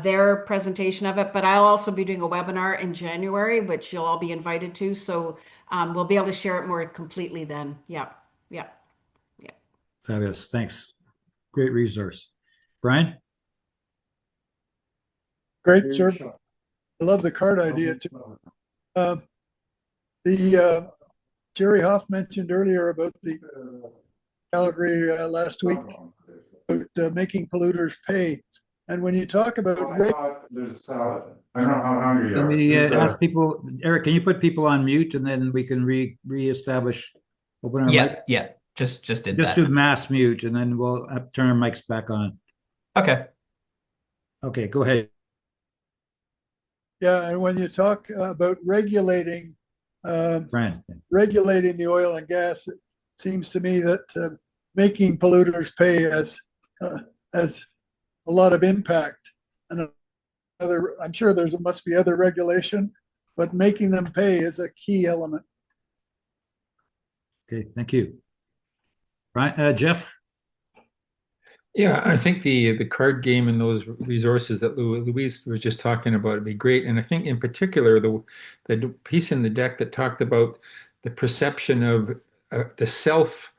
their presentation of it. But I'll also be doing a webinar in January, which you'll all be invited to. So we'll be able to share it more completely then. Yeah, yeah, yeah. Fabulous. Thanks. Great resource. Brian? Great, sir. I love the card idea too. Jerry Hoff mentioned earlier about the Calgary last week about making polluters pay. And when you talk about there's a salad. I don't know how hungry you Let are. me Just, ask people, Eric, can you put people on mute and then we can reestablish, open our mic? Yeah, just did Just that. do mass mute and then we'll turn our mics back on. Okay. Okay, go ahead. Yeah, and when you talk about regulating Brian. regulating the oil and gas, it seems to me that making polluters pay has a lot of impact. And I'm sure must be other regulation, but making them pay is a key element. Okay, thank you. Brian, Jeff? Yeah, I think the card game and those resources that Louise was just talking about would be great. And I think in particular, the piece in the deck that talked about the perception of the self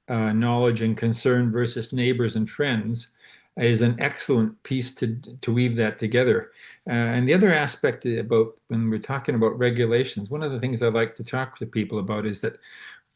knowledge and concern versus neighbors and friends is an excellent piece to weave that together. And the other aspect about when we're talking about regulations, one of the things I like to talk to people about is that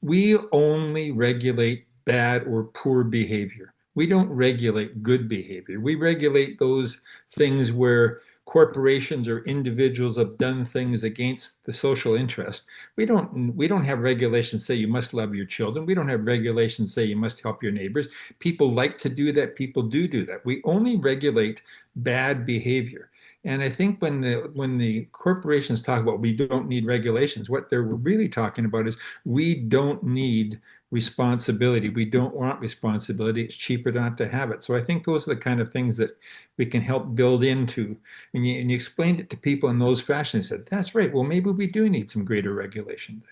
we only regulate bad or poor behavior. We don't regulate good behavior. We regulate those things where corporations or individuals have done things against the social interest. We don't have regulations say you must love your children. We don't have regulations say you must help your neighbors. People like to do that. People do that. We only regulate bad behavior. And I think when the corporations talk about we don't need regulations, what they're really talking about is we don't need responsibility. We don't want responsibility. It's cheaper not to have it. So I think those are the kind of things that we can help build into. And you explained it to people in those fashions. They said, that's right. Well, maybe we do need some greater regulation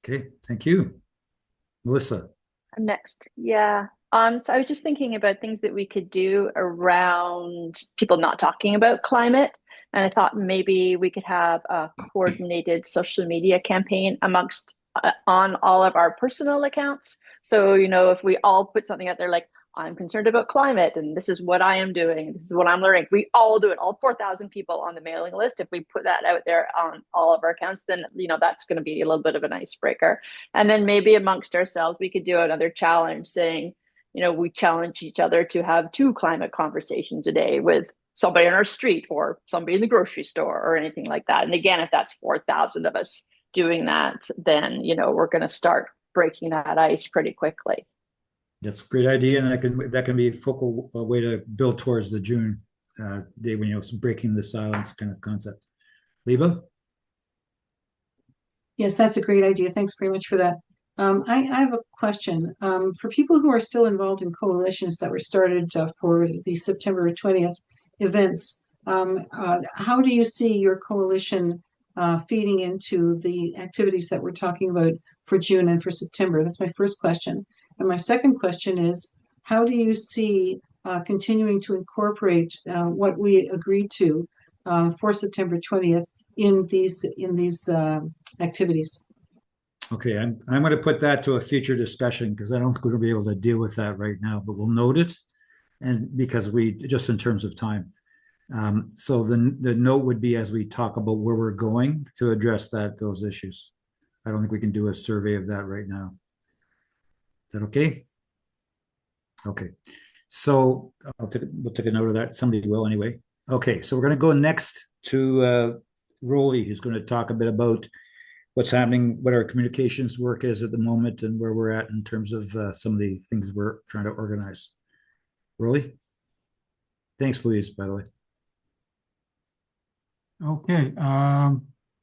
there. Okay, thank you. Melissa? I'm next. Yeah. So I was just thinking about things that we could do around people not talking about climate. And I thought maybe we could have a coordinated social media campaign amongst on all of our personal accounts. So, if we all put something out there like, I'm concerned about climate and this is what I am doing, this is what I'm learning. We all do it, all 4,000 people on the mailing list. If we put that out there on all of our accounts, then, that's going to be a little bit of an icebreaker. And then maybe amongst ourselves, we could do another challenge saying, we challenge each other to have 2 climate conversations a day with somebody on our street or somebody in the grocery store or anything like that. And again, if that's 4,000 of us doing that, then, we're going to start breaking that ice pretty quickly. That's a great idea, and that can be a focal way to build towards the June day when breaking the silence kind of concept. Liba? Yes, that's a great idea. Thanks very much for that. I have a question. For people who are still involved in coalitions that were started for the September 20th events, how do you see your coalition feeding into the activities that we're talking about for June and for September? That's my first question. And my second question is, how do you see continuing to incorporate what we agreed to for September 20th in these activities? Okay, I'm going to put that to a future discussion because I don't think we're going to be able to deal with that right now, but we'll note it, and because just in terms of time. So the note would be as we talk about where we're going to address those issues. I don't think we can do a survey of that right now. Is that okay? Okay, so we'll take a note of that. Somebody will anyway. Okay, so we're going to go next to Rolly, who's going to talk a bit about what's happening, what our communications work is at the moment, and where we're at in terms of some of the things we're trying to organize. Rolly? Thanks, Louise, by the way. Okay,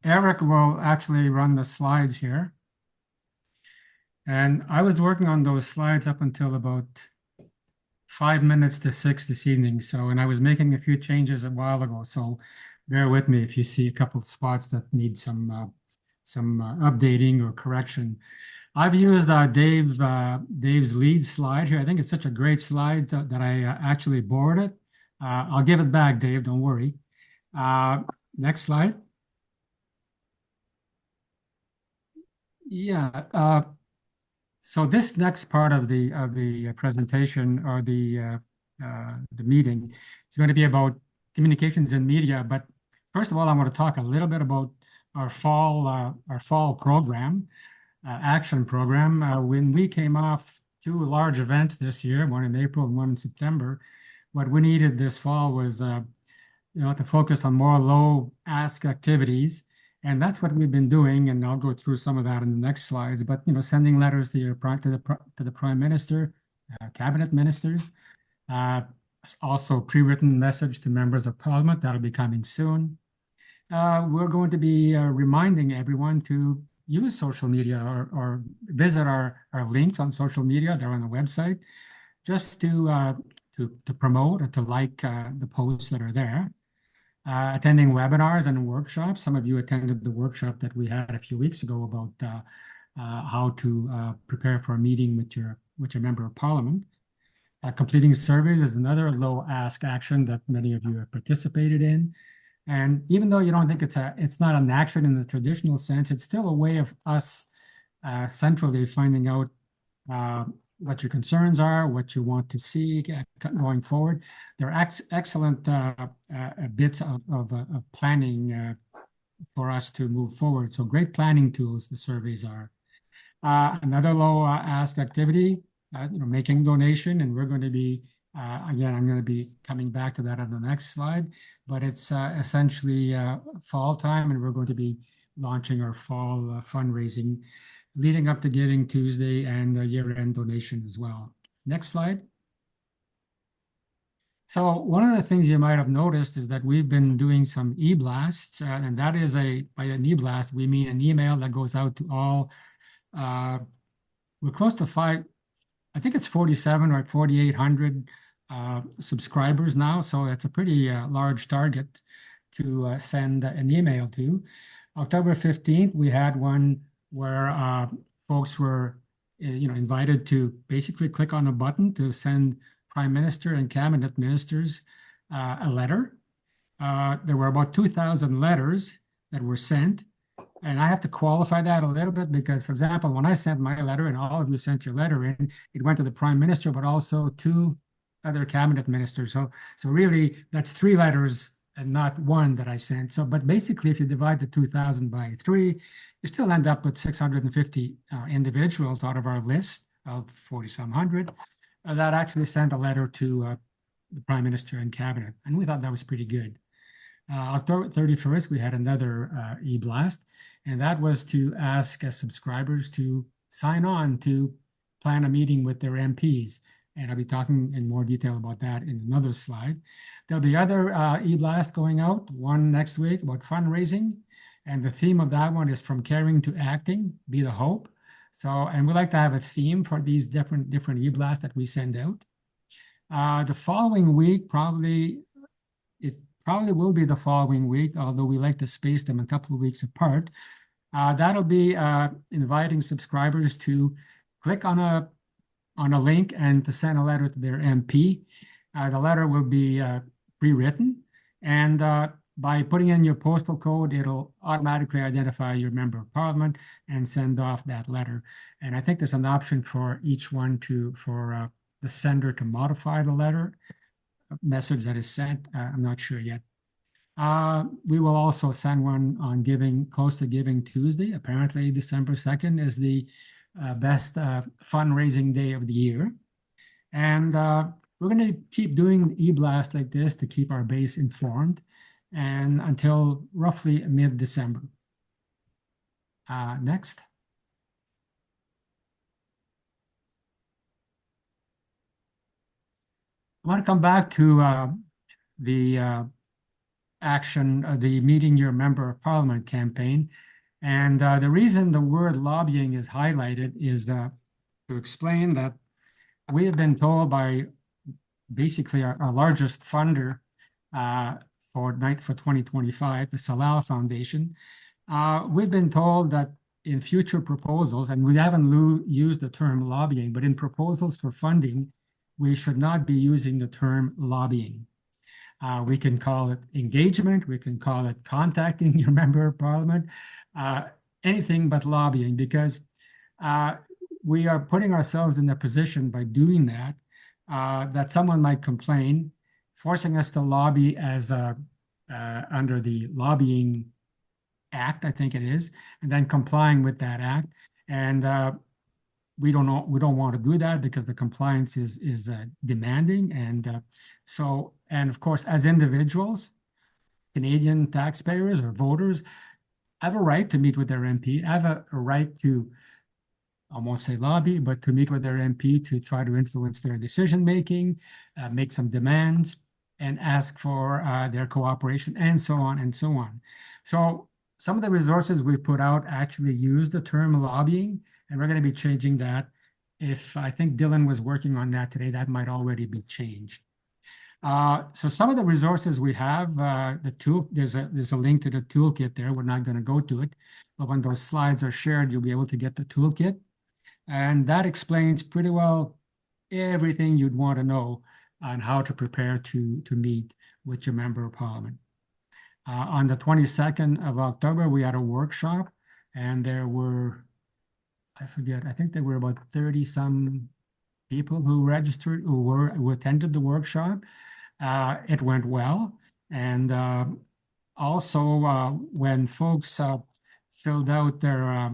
Eric will actually run the slides here. And I was working on those slides up until about 5 minutes to 6 this evening. So, and I was making a few changes a while ago. So bear with me if you see a couple of spots that need some updating or correction. I've used Dave's lead slide here. I think it's such a great slide that I actually borrowed it. I'll give it back, Dave, don't worry. Next slide. Yeah, so this next part of the presentation or the meeting is going to be about communications and media. But first of all, I want to talk a little bit about our fall program, action program. When we came off two large events this year, one in April and one in September, what we needed this fall was to focus on more low ask activities. And that's what we've been doing, and I'll go through some of that in the next slides. But sending letters to the Prime Minister, cabinet ministers, also pre-written message to members of Parliament that'll be coming soon. We're going to be reminding everyone to use social media or visit our links on social media. They're on the website, just to promote or to like the posts that are there. Attending webinars and workshops. Some of you attended the workshop that we had a few weeks ago about how to prepare for a meeting with your member of Parliament. Completing surveys is another low ask action that many of you have participated in. And even though you don't think it's not an action in the traditional sense, it's still a way of us centrally finding out what your concerns are, what you want to see going forward. They're excellent bits of planning for us to move forward. So great planning tools, the surveys are. Another low ask activity, making donation, and we're going to be, again, I'm going to be coming back to that on the next slide, but it's essentially fall time, and we're going to be launching our fall fundraising leading up to Giving Tuesday and a year-end donation as well. Next slide. So one of the things you might have noticed is that we've been doing some e-blasts, and that is by an e-blast, we mean an email that goes out to all, we're close to I think it's 47 or 4,800 subscribers now. So it's a pretty large target to send an email to. October 15th, we had one where folks were invited to basically click on a button to send Prime Minister and cabinet ministers a letter. There were about 2,000 letters that were sent. And I have to qualify that a little bit because, for example, when I sent my letter and all of you sent your letter in, it went to the Prime Minister, but also two other cabinet ministers. So really, that's 3 letters and not one that I sent. So, but basically, if you divide the 2,000 by 3, you still end up with 650 individuals out of our list of 40-some hundred that actually sent a letter to the Prime Minister and cabinet. And we thought that was pretty good. October 31st, we had another e-blast, and that was to ask subscribers to sign on to plan a meeting with their MPs. And I'll be talking in more detail about that in another slide. There'll be other e-blasts going out, one next week about fundraising. And the theme of that one is From Caring to Acting, Be the Hope. So, and we like to have a theme for these different e-blasts that we send out. The following week, it probably will be the following week, although we like to space them a couple of weeks apart. That'll be inviting subscribers to click on a link and to send a letter to their MP. The letter will be pre-written, and by putting in your postal code, it'll automatically identify your member of Parliament and send off that letter. And I think there's an option for each one for the sender to modify the letter message that is sent. I'm not sure yet. We will also send one on close to Giving Tuesday. Apparently, December 2nd is the best fundraising day of the year. And we're going to keep doing e-blast like this to keep our base informed and until roughly mid-December. Next. I want to come back to the action, the Meeting Your Member of Parliament campaign. And the reason the word lobbying is highlighted is to explain that we have been told by basically our largest funder for 2025, the Salal Foundation. We've been told that in future proposals, and we haven't used the term lobbying, but in proposals for funding, we should not be using the term lobbying. We can call it engagement, we can call it contacting your member of parliament, anything but lobbying, because we are putting ourselves in a position by doing that, that someone might complain, forcing us to lobby as under the Lobbying Act, I think it is, and then complying with that act. And we don't want to do that because the compliance is demanding. And and of course, as individuals, Canadian taxpayers or voters have a right to meet with their MP, have a right to, I won't say lobby, but to meet with their MP to try to influence their decision-making, make some demands, and ask for their cooperation, and so on and so on. So some of the resources we put out actually use the term lobbying, and we're going to be changing that. If I think Dylan was working on that today, that might already be changed. So some of the resources we have, there's a link to the toolkit there. We're not going to go to it, but when those slides are shared, you'll be able to get the toolkit. And that explains pretty well everything you'd want to know on how to prepare to meet with your member of parliament. On the 22nd of October, we had a workshop, and there were, I think there were about 30 some people who registered, who attended the workshop. It went well. And also when folks filled out their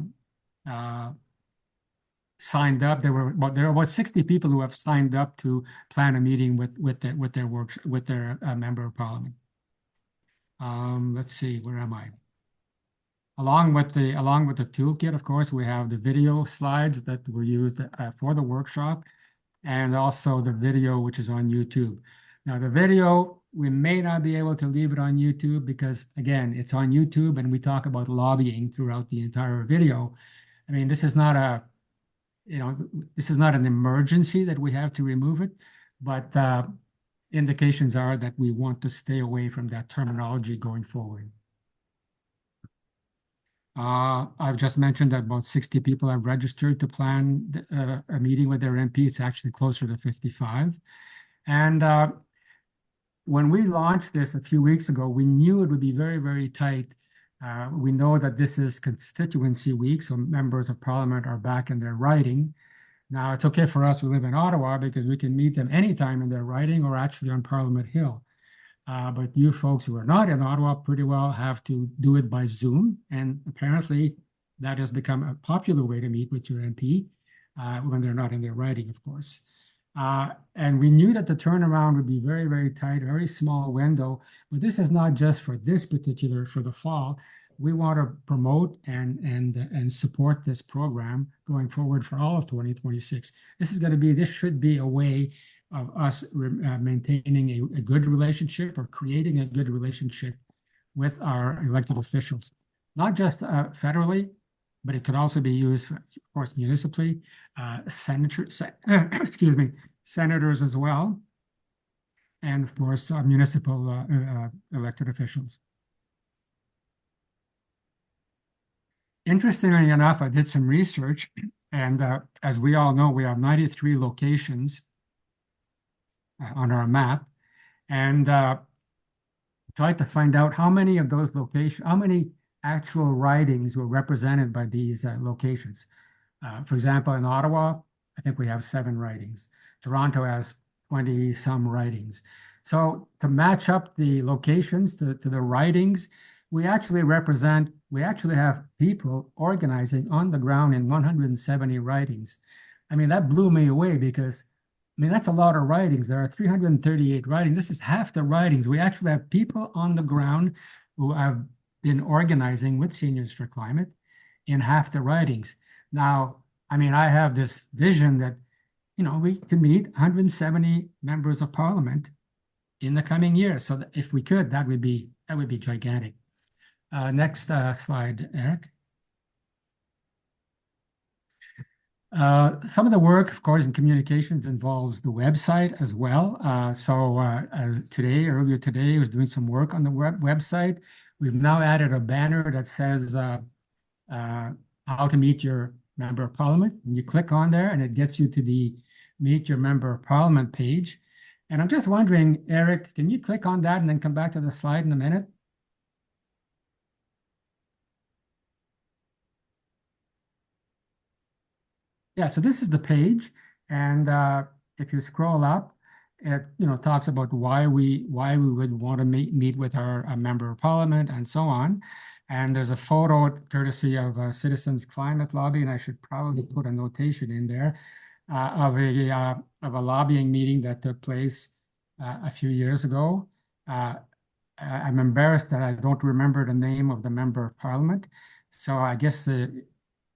signed up, there were about 60 people who have signed up to plan a meeting with their member of parliament. Let's see, where am I? Along with the toolkit, of course, we have the video slides that were used for the workshop, and also the video which is on YouTube. Now the video, we may not be able to leave it on YouTube because, again, it's on YouTube and we talk about lobbying throughout the entire video. I mean, this is not an emergency that we have to remove it, but indications are that we want to stay away from that terminology going forward. I've just mentioned that about 60 people have registered to plan a meeting with their MP. It's actually closer to 55. And when we launched this a few weeks ago, we knew it would be very, very tight. We know that this is constituency week, so members of parliament are back in their riding. Now, it's okay for us who live in Ottawa because we can meet them anytime in their riding or actually on Parliament Hill. But you folks who are not in Ottawa pretty well have to do it by Zoom. And apparently that has become a popular way to meet with your MP when they're not in their riding, of course. And we knew that the turnaround would be very, very tight, very small window. But this is not just for this particular, for the fall. We want to promote and support this program going forward for all of 2026. This should be a way of us maintaining a good relationship or creating a good relationship with our elected officials, not just federally, but it could also be used, for, of course, municipally, senators as well, and of course, municipal elected officials. Interestingly enough, I did some research, and as we all know, we have 93 locations on our map, and tried to find out how many of those locations, how many actual ridings were represented by these locations. For example, in Ottawa, I think we have 7 ridings. Toronto has 20 some ridings. So to match up the locations to the ridings, we actually have people organizing on the ground in 170 ridings. I mean, that blew me away because, I mean, that's a lot of ridings. There are 338 ridings. This is half the ridings. We actually have people on the ground who have been organizing with Seniors for Climate in half the ridings. Now, I mean, I have this vision that, you know, we can meet 170 members of parliament in the coming year. So that if we could, that would be That would be gigantic. Next slide, Eric. Some of the work, of course, in communications involves the website as well. Earlier today, I was doing some work on the website. We've now added a banner that says how to meet your member of parliament. And you click on there and it gets you to the Meet Your Member of Parliament page. And I'm just wondering, Eric, can you click on that and then come back to the slide in a minute? Yeah, so this is the page, and if you scroll up, it talks about why we would want to meet with our member of parliament and so on. And there's a photo courtesy of Citizens Climate Lobby, and I should probably put a notation in there of a lobbying meeting that took place a few years ago. I'm embarrassed that I don't remember the name of the member of parliament, so I guess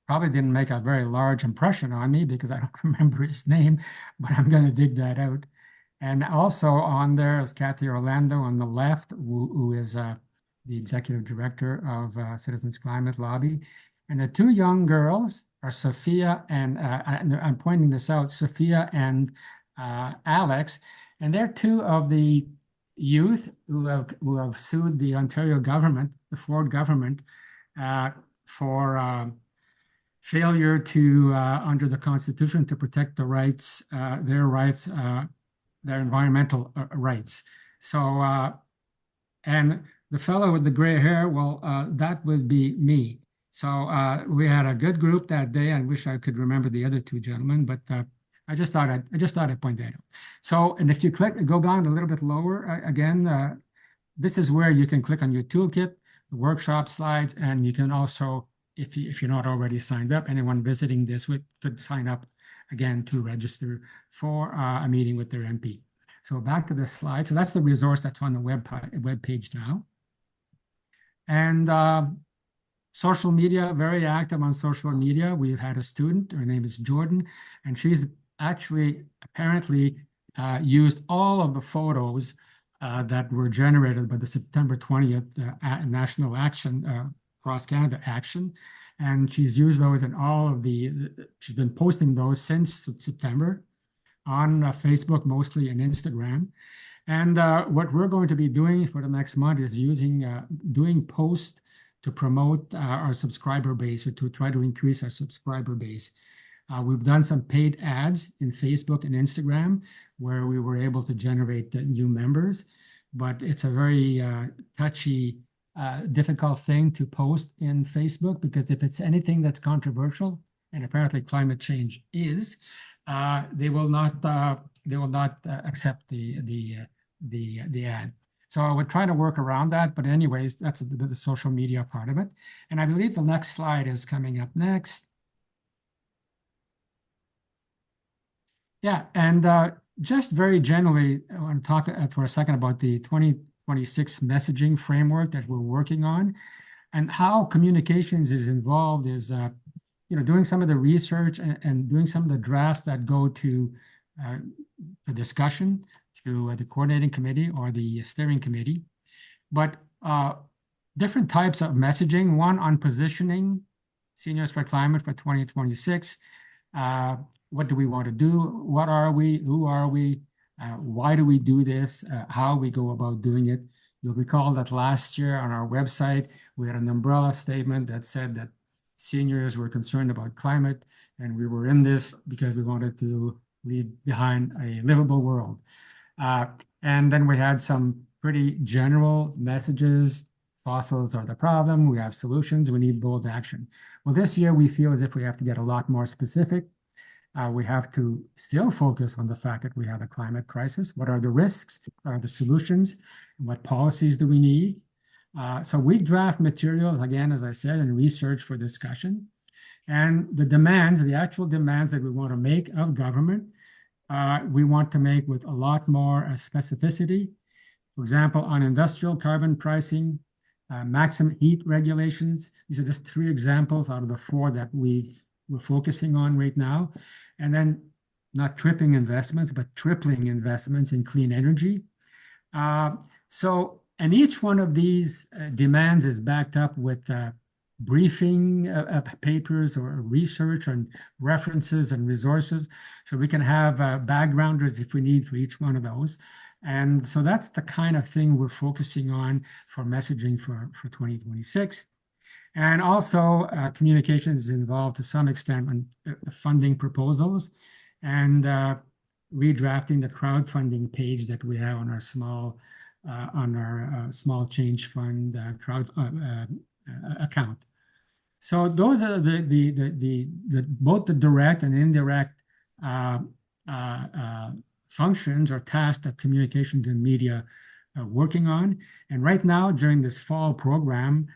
probably didn't make a very large impression on me because I don't remember his name, but I'm going to dig that out. And also on there is Kathy Orlando on the left, who is the executive director of Citizens Climate Lobby. And the two young girls are Sophia and I'm pointing this out, Sophia and Alex, and they're two of the youth who have sued the Ontario government, the Ford government, for failure to, under the Constitution, to protect the rights, their environmental rights. So, and the fellow with the gray hair, well, that would be me. So we had a good group that day. I wish I could remember the other two gentlemen, but I just thought I'd point that out. So, and if you go down a little bit lower, again, this is where you can click on your toolkit, the workshop slides, and you can also, if you're not already signed up, anyone visiting this could sign up again to register for a meeting with their MP. So back to the slide. So that's the resource that's on the web page now. And social media, very active on social media. We've had a student, her name is Jordan, and she's actually apparently used all of the photos that were generated by the September 20th National Action, Cross Canada Action. And she's used those in all of she's been posting those since September on Facebook mostly and Instagram. And what we're going to be doing for the next month is doing posts to promote our subscriber base, or to try to increase our subscriber base. We've done some paid ads in Facebook and Instagram where we were able to generate new members, but it's a very touchy, difficult thing to post in Facebook, because if it's anything that's controversial, and apparently climate change is, they will not accept the ad. So we're trying to work around that, but anyways, that's the social media part of it. And I believe the next slide is coming up next. Yeah, and just very generally, I want to talk for a second about the 2026 messaging framework that we're working on, and how communications is involved is, doing some of the research and doing some of the drafts that go to for discussion to the coordinating committee or the steering committee. But different types of messaging, one on positioning Seniors for Climate for 2026. What do we want to do? What are we? Who are we? Why do we do this? How we go about doing it? You'll recall that last year on our website, we had an umbrella statement that said that seniors were concerned about climate, and we were in this because we wanted to leave behind a livable world. And then we had some pretty general messages. Fossils are the problem. We have solutions. We need bold action. Well, this year we feel as if we have to get a lot more specific. We have to still focus on the fact that we have a climate crisis. What are the risks? What are the solutions? What policies do we need? So we draft materials, again, as I said, and research for discussion. And the demands, the actual demands that we want to make of government, we want to make with a lot more specificity. For example, on industrial carbon pricing, maximum heat regulations. These are just 3 examples out of the 4 that we're focusing on right now. And then not tripping investments, but tripling investments in clean energy. So And each one of these demands is backed up with briefing papers or research and references and resources. So we can have backgrounders if we need for each one of those. And so that's the kind of thing we're focusing on for messaging for 2026. And also communications is involved to some extent on funding proposals and redrafting the crowdfunding page that we have on our small small change fund crowd account. So those are the both the direct and indirect functions or tasks that communications and media are working on. And right now, during this fall program,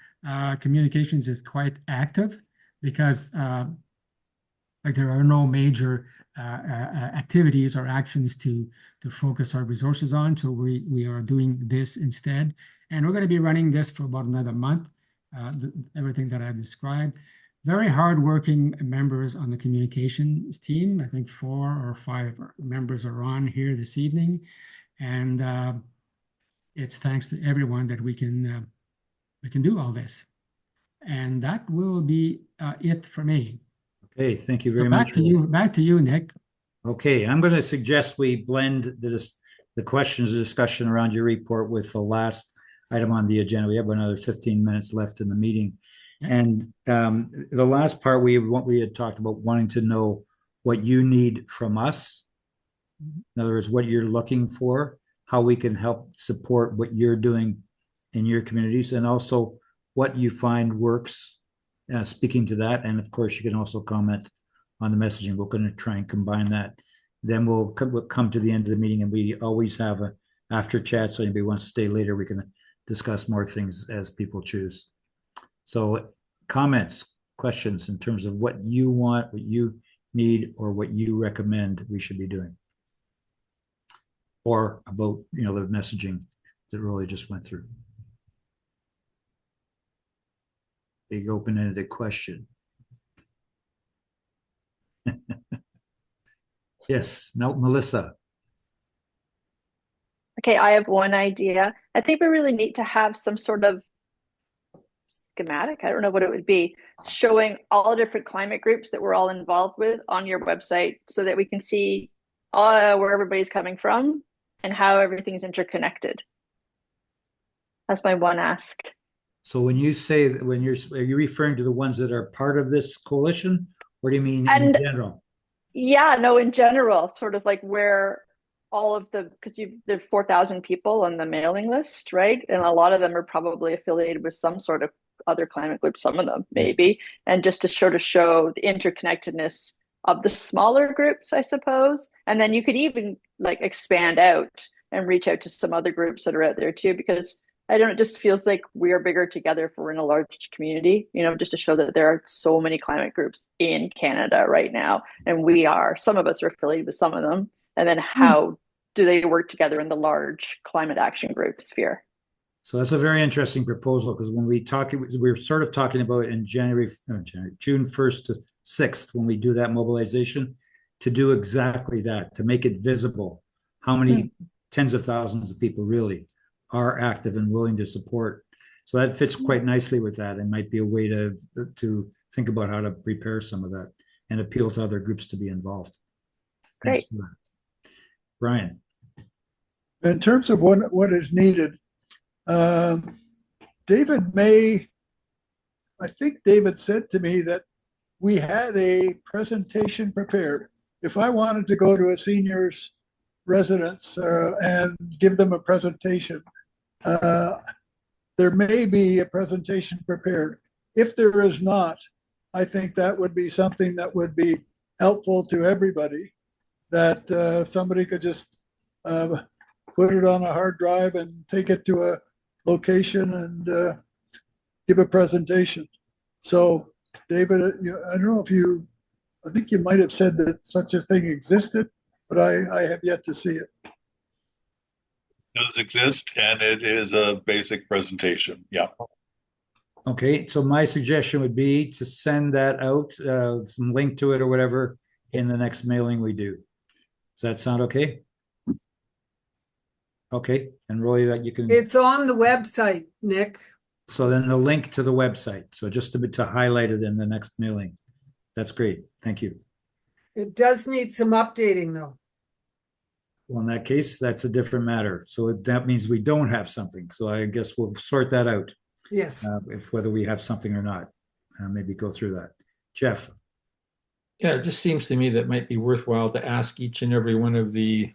communications is quite active because like there are no major activities or actions to focus our resources on. So we are doing this instead. And we're going to be running this for about another month, everything that I've described. Very hardworking members on the communications team. I think 4 or 5 members are on here this evening. And it's thanks to everyone that we can do all this. And that will be it for me. Okay, thank you very So much. Back to you, Nick. Okay, I'm going to suggest we blend the questions and discussion around your report with the last item on the agenda. We have another 15 minutes left in the meeting. And the last part, we had talked about wanting to know what you need from us. In other words, what you're looking for, how we can help support what you're doing in your communities, and also what you find works, speaking to that. And of course, you can also comment on the messaging. We're going to try and combine that. Then we'll come to the end of the meeting, and we always have a after chat. So anybody wants to stay later, we can discuss more things as people choose. So comments, questions in terms of what you want, what you need, or what you recommend we should be doing, or about the messaging that Rolly just went through. Big open-ended question. Yes, Melissa. Okay, I have one idea. I think we really need to have some sort of schematic, I don't know what it would be, showing all the different climate groups that we're all involved with on your website so that we can see where everybody's coming from and how everything's interconnected. That's my one ask. So when you say that, are you referring to the ones that are part of this coalition, or do you mean in general? Yeah, no, in general, sort of like where all of because there's 4,000 people on the mailing list, right? And a lot of them are probably affiliated with some sort of other climate group, some of them maybe, and just to sort of show the interconnectedness of the smaller groups, I suppose. And then you could even like expand out and reach out to some other groups that are out there too, because I don't know, it just feels like we're bigger together if we're in a large community, just to show that there are so many climate groups in Canada right now. And some of us are affiliated with some of them. And then how do they work together in the large climate action group sphere? So that's a very interesting proposal, because when we're sort of talking about in June 1st to 6th, when we do that mobilization, to do exactly that, to make it visible, how many tens of thousands of people really are active and willing to support. So that fits quite nicely with that, and might be a way to think about how to prepare some of that and appeal to other groups to be involved. Great. Brian. In terms of what is needed, David May, I think David said to me that we had a presentation prepared. If I wanted to go to a senior's residence and give them a presentation, there may be a presentation prepared. If there is not, I think that would be something that would be helpful to everybody, that somebody could just put it on a hard drive and take it to a location and give a presentation. So David, I don't know if I think you might have said that such a thing existed, but I have yet to see it. It does exist, and it is a basic presentation. Yeah. Okay, so my suggestion would be to send that out, some link to it or whatever, in the next mailing we do. Does that sound okay? Okay, and Roy, that you can, It's on the website, Nick. so then the link to the website. So just to highlight it in the next mailing. That's great. Thank you. It does need some updating though. Well, in that case, that's a different matter. So that means we don't have something. So I guess we'll sort that out, Yes. if whether we have something or not. Maybe go through that. Jeff. Yeah, it just seems to me that might be worthwhile to ask each and every one of the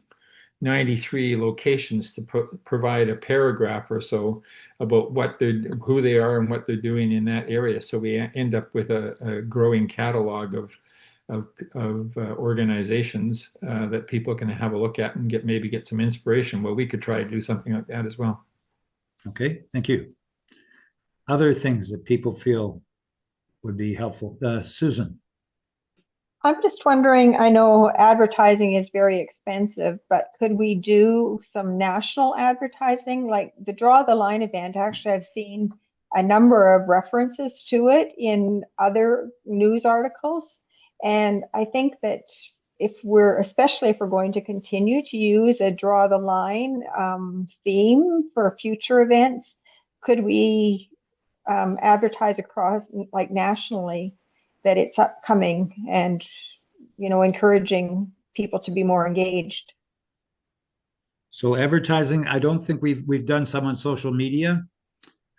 93 locations to provide a paragraph or so about who they are and what they're doing in that area. So we end up with a growing catalog of organizations that people can have a look at and maybe get some inspiration. Well, we could try to do something like that as well. Okay, thank you. Other things that people feel would be helpful. Susan. I'm just wondering, I know advertising is very expensive, but could we do some national advertising? Like the Draw the Line event, actually, I've seen a number of references to it in other news articles. And I think that especially if we're going to continue to use a Draw the Line theme for future events, could we advertise across, like nationally, that it's upcoming and, encouraging people to be more engaged? So advertising, I don't think we've done some on social media.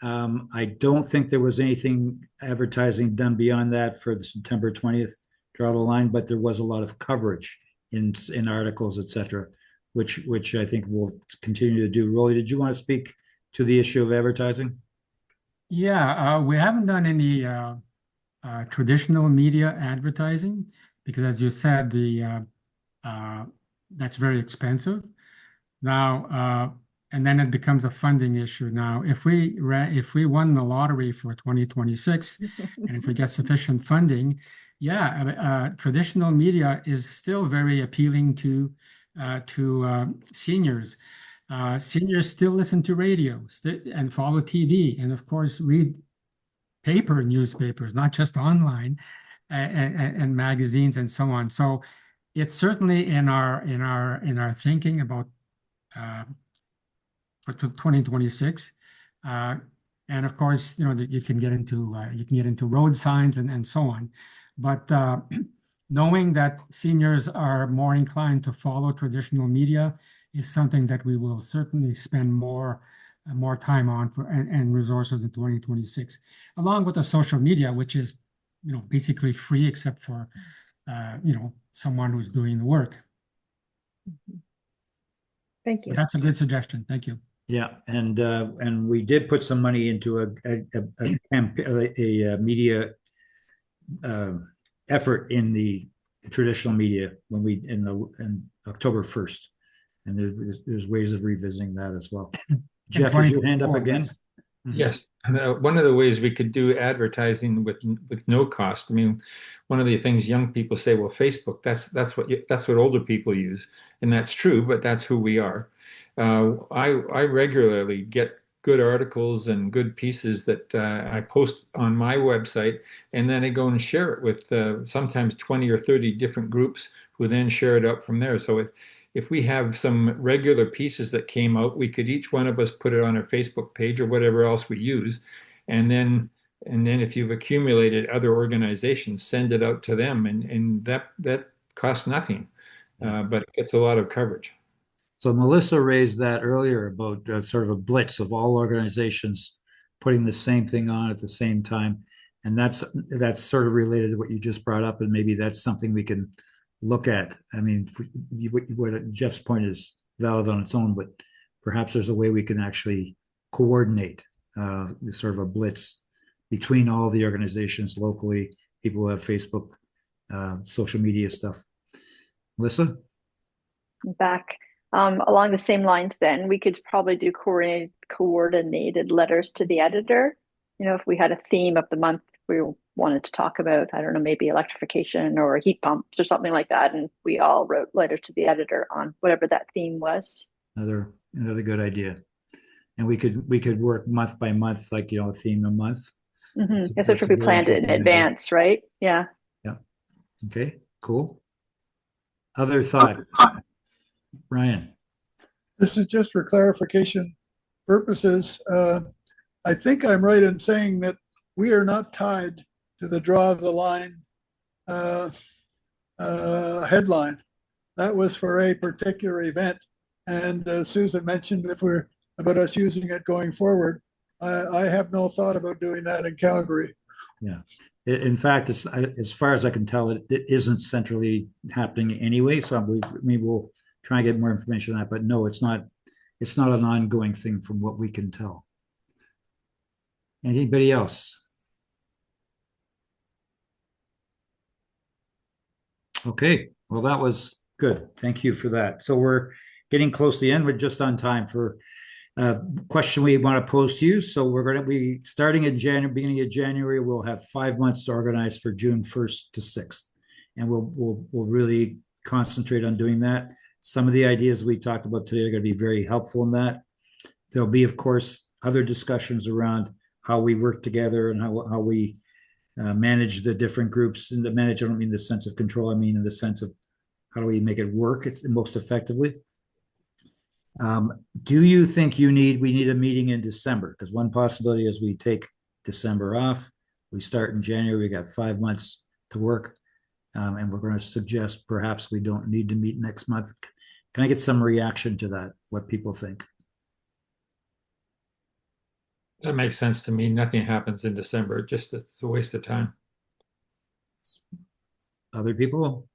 I don't think there was anything advertising done beyond that for the September 20th Draw the Line, but there was a lot of coverage in articles, etc., which I think we'll continue to do. Rolly, did you want to speak to the issue of advertising? Yeah, we haven't done any traditional media advertising because, as you said, that's very expensive. Now, and then it becomes a funding issue. Now, if we won the lottery for 2026, and if we get sufficient funding, traditional media is still very appealing to seniors. Seniors still listen to radio and follow TV, and of course read newspapers, not just online, and magazines and so on. So it's certainly in our thinking about for 2026. And of course, you can get into road signs and so on. But knowing that seniors are more inclined to follow traditional media is something that we will certainly spend more time on and resources in 2026, along with the social media, which is basically free except for someone who's doing the work. Thank you. But that's a good suggestion. Thank you. Yeah, and we did put some money into a media effort in the traditional media in October 1st, and there's ways of revisiting that as well. Jeff, did your hand up again? Yes, one of the ways we could do advertising with no cost. I mean, one of the things young people say, well, Facebook, that's what older people use, and that's true, but that's who we are. I regularly get good articles and good pieces that I post on my website, and then I go and share it with sometimes 20 or 30 different groups who then share it up from there. So if we have some regular pieces that came out, we could each one of us put it on our Facebook page or whatever else we use. And then if you've accumulated other organizations, send it out to them. And that costs nothing, but it gets a lot of coverage. So Melissa raised that earlier about sort of a blitz of all organizations putting the same thing on at the same time. And that's sort of related to what you just brought up. And maybe that's something we can look at. I mean, what Jeff's point is valid on its own, but perhaps there's a way we can actually coordinate sort of a blitz between all the organizations locally, people who have Facebook, social media stuff. Melissa? Back along the same lines, then we could probably do coordinated letters to the editor. If we had a theme of the month we wanted to talk about, I don't know, maybe electrification or heat pumps or something like that, and we all wrote letters to the editor on whatever that theme was. Another good idea. And we could work month by month, like a theme a month. Mm-hmm. That's what we planned it in advance, right? Yeah. Yeah. Okay. Cool. Other thoughts, Brian? This is just for clarification purposes. I think I'm right in saying that we are not tied to the draw the line headline. That was for a particular event. And Susan mentioned if we're about us using it going forward. I have no thought about doing that in Calgary. Yeah. In fact, as far as I can tell, it isn't centrally happening anyway. So maybe we'll try and get more information on that. But no, it's not. It's not an ongoing thing from what we can tell. Anybody else? Okay. Well, that was good. Thank you for that. So we're getting close to the end. We're just on time for question we want to pose to you. So we're going to be starting in January, beginning of January. We'll have 5 months to organize for June 1st to 6th, and we'll really concentrate on doing that. Some of the ideas we talked about today are going to be very helpful in that. There'll be, of course, other discussions around how we work together and how we manage the different groups. And the manage, I don't mean the sense of control. I mean in the sense of how do we make it work most effectively. Do you think we need a meeting in December? Because one possibility is we take December off. We start in January. We got 5 months to work. And we're going to suggest perhaps we don't need to meet next month. Can I get some reaction to that? What people think? That makes sense to me. Nothing happens in December. Just it's a waste of time. Other people?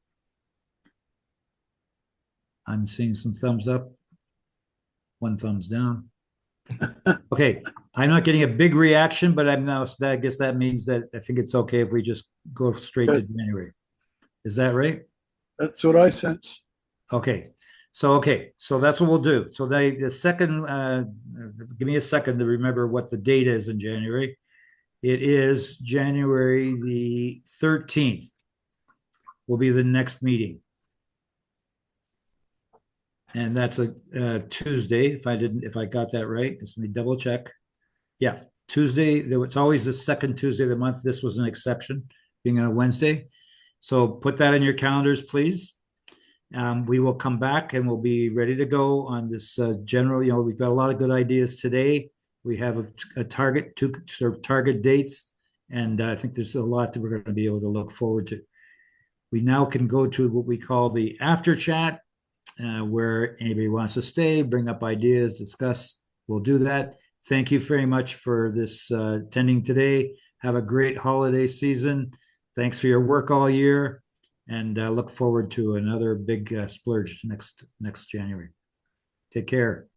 I'm seeing some thumbs up. One thumbs down. Okay, I'm not getting a big reaction, but I guess that means that I think it's okay if we just go straight to January. Is that right? That's what I sense. Okay, so that's what we'll do. So the second, give me a second to remember what the date is in January. It is January the 13th. Will be the next meeting. And that's a Tuesday, if I got that right. Let me double check. Yeah, Tuesday. It's always the second Tuesday of the month. This was an exception, being on a Wednesday. So put that in your calendars, please. We will come back and we'll be ready to go on this general. We've got a lot of good ideas today. We have a target, two sort of target dates, and I think there's a lot that we're going to be able to look forward to. We now can go to what we call the after chat. Where anybody wants to stay, bring up ideas, discuss, we'll do that. Thank you very much for this attending today. Have a great holiday season. Thanks for your work all year, and look forward to another big splurge next January. Take care.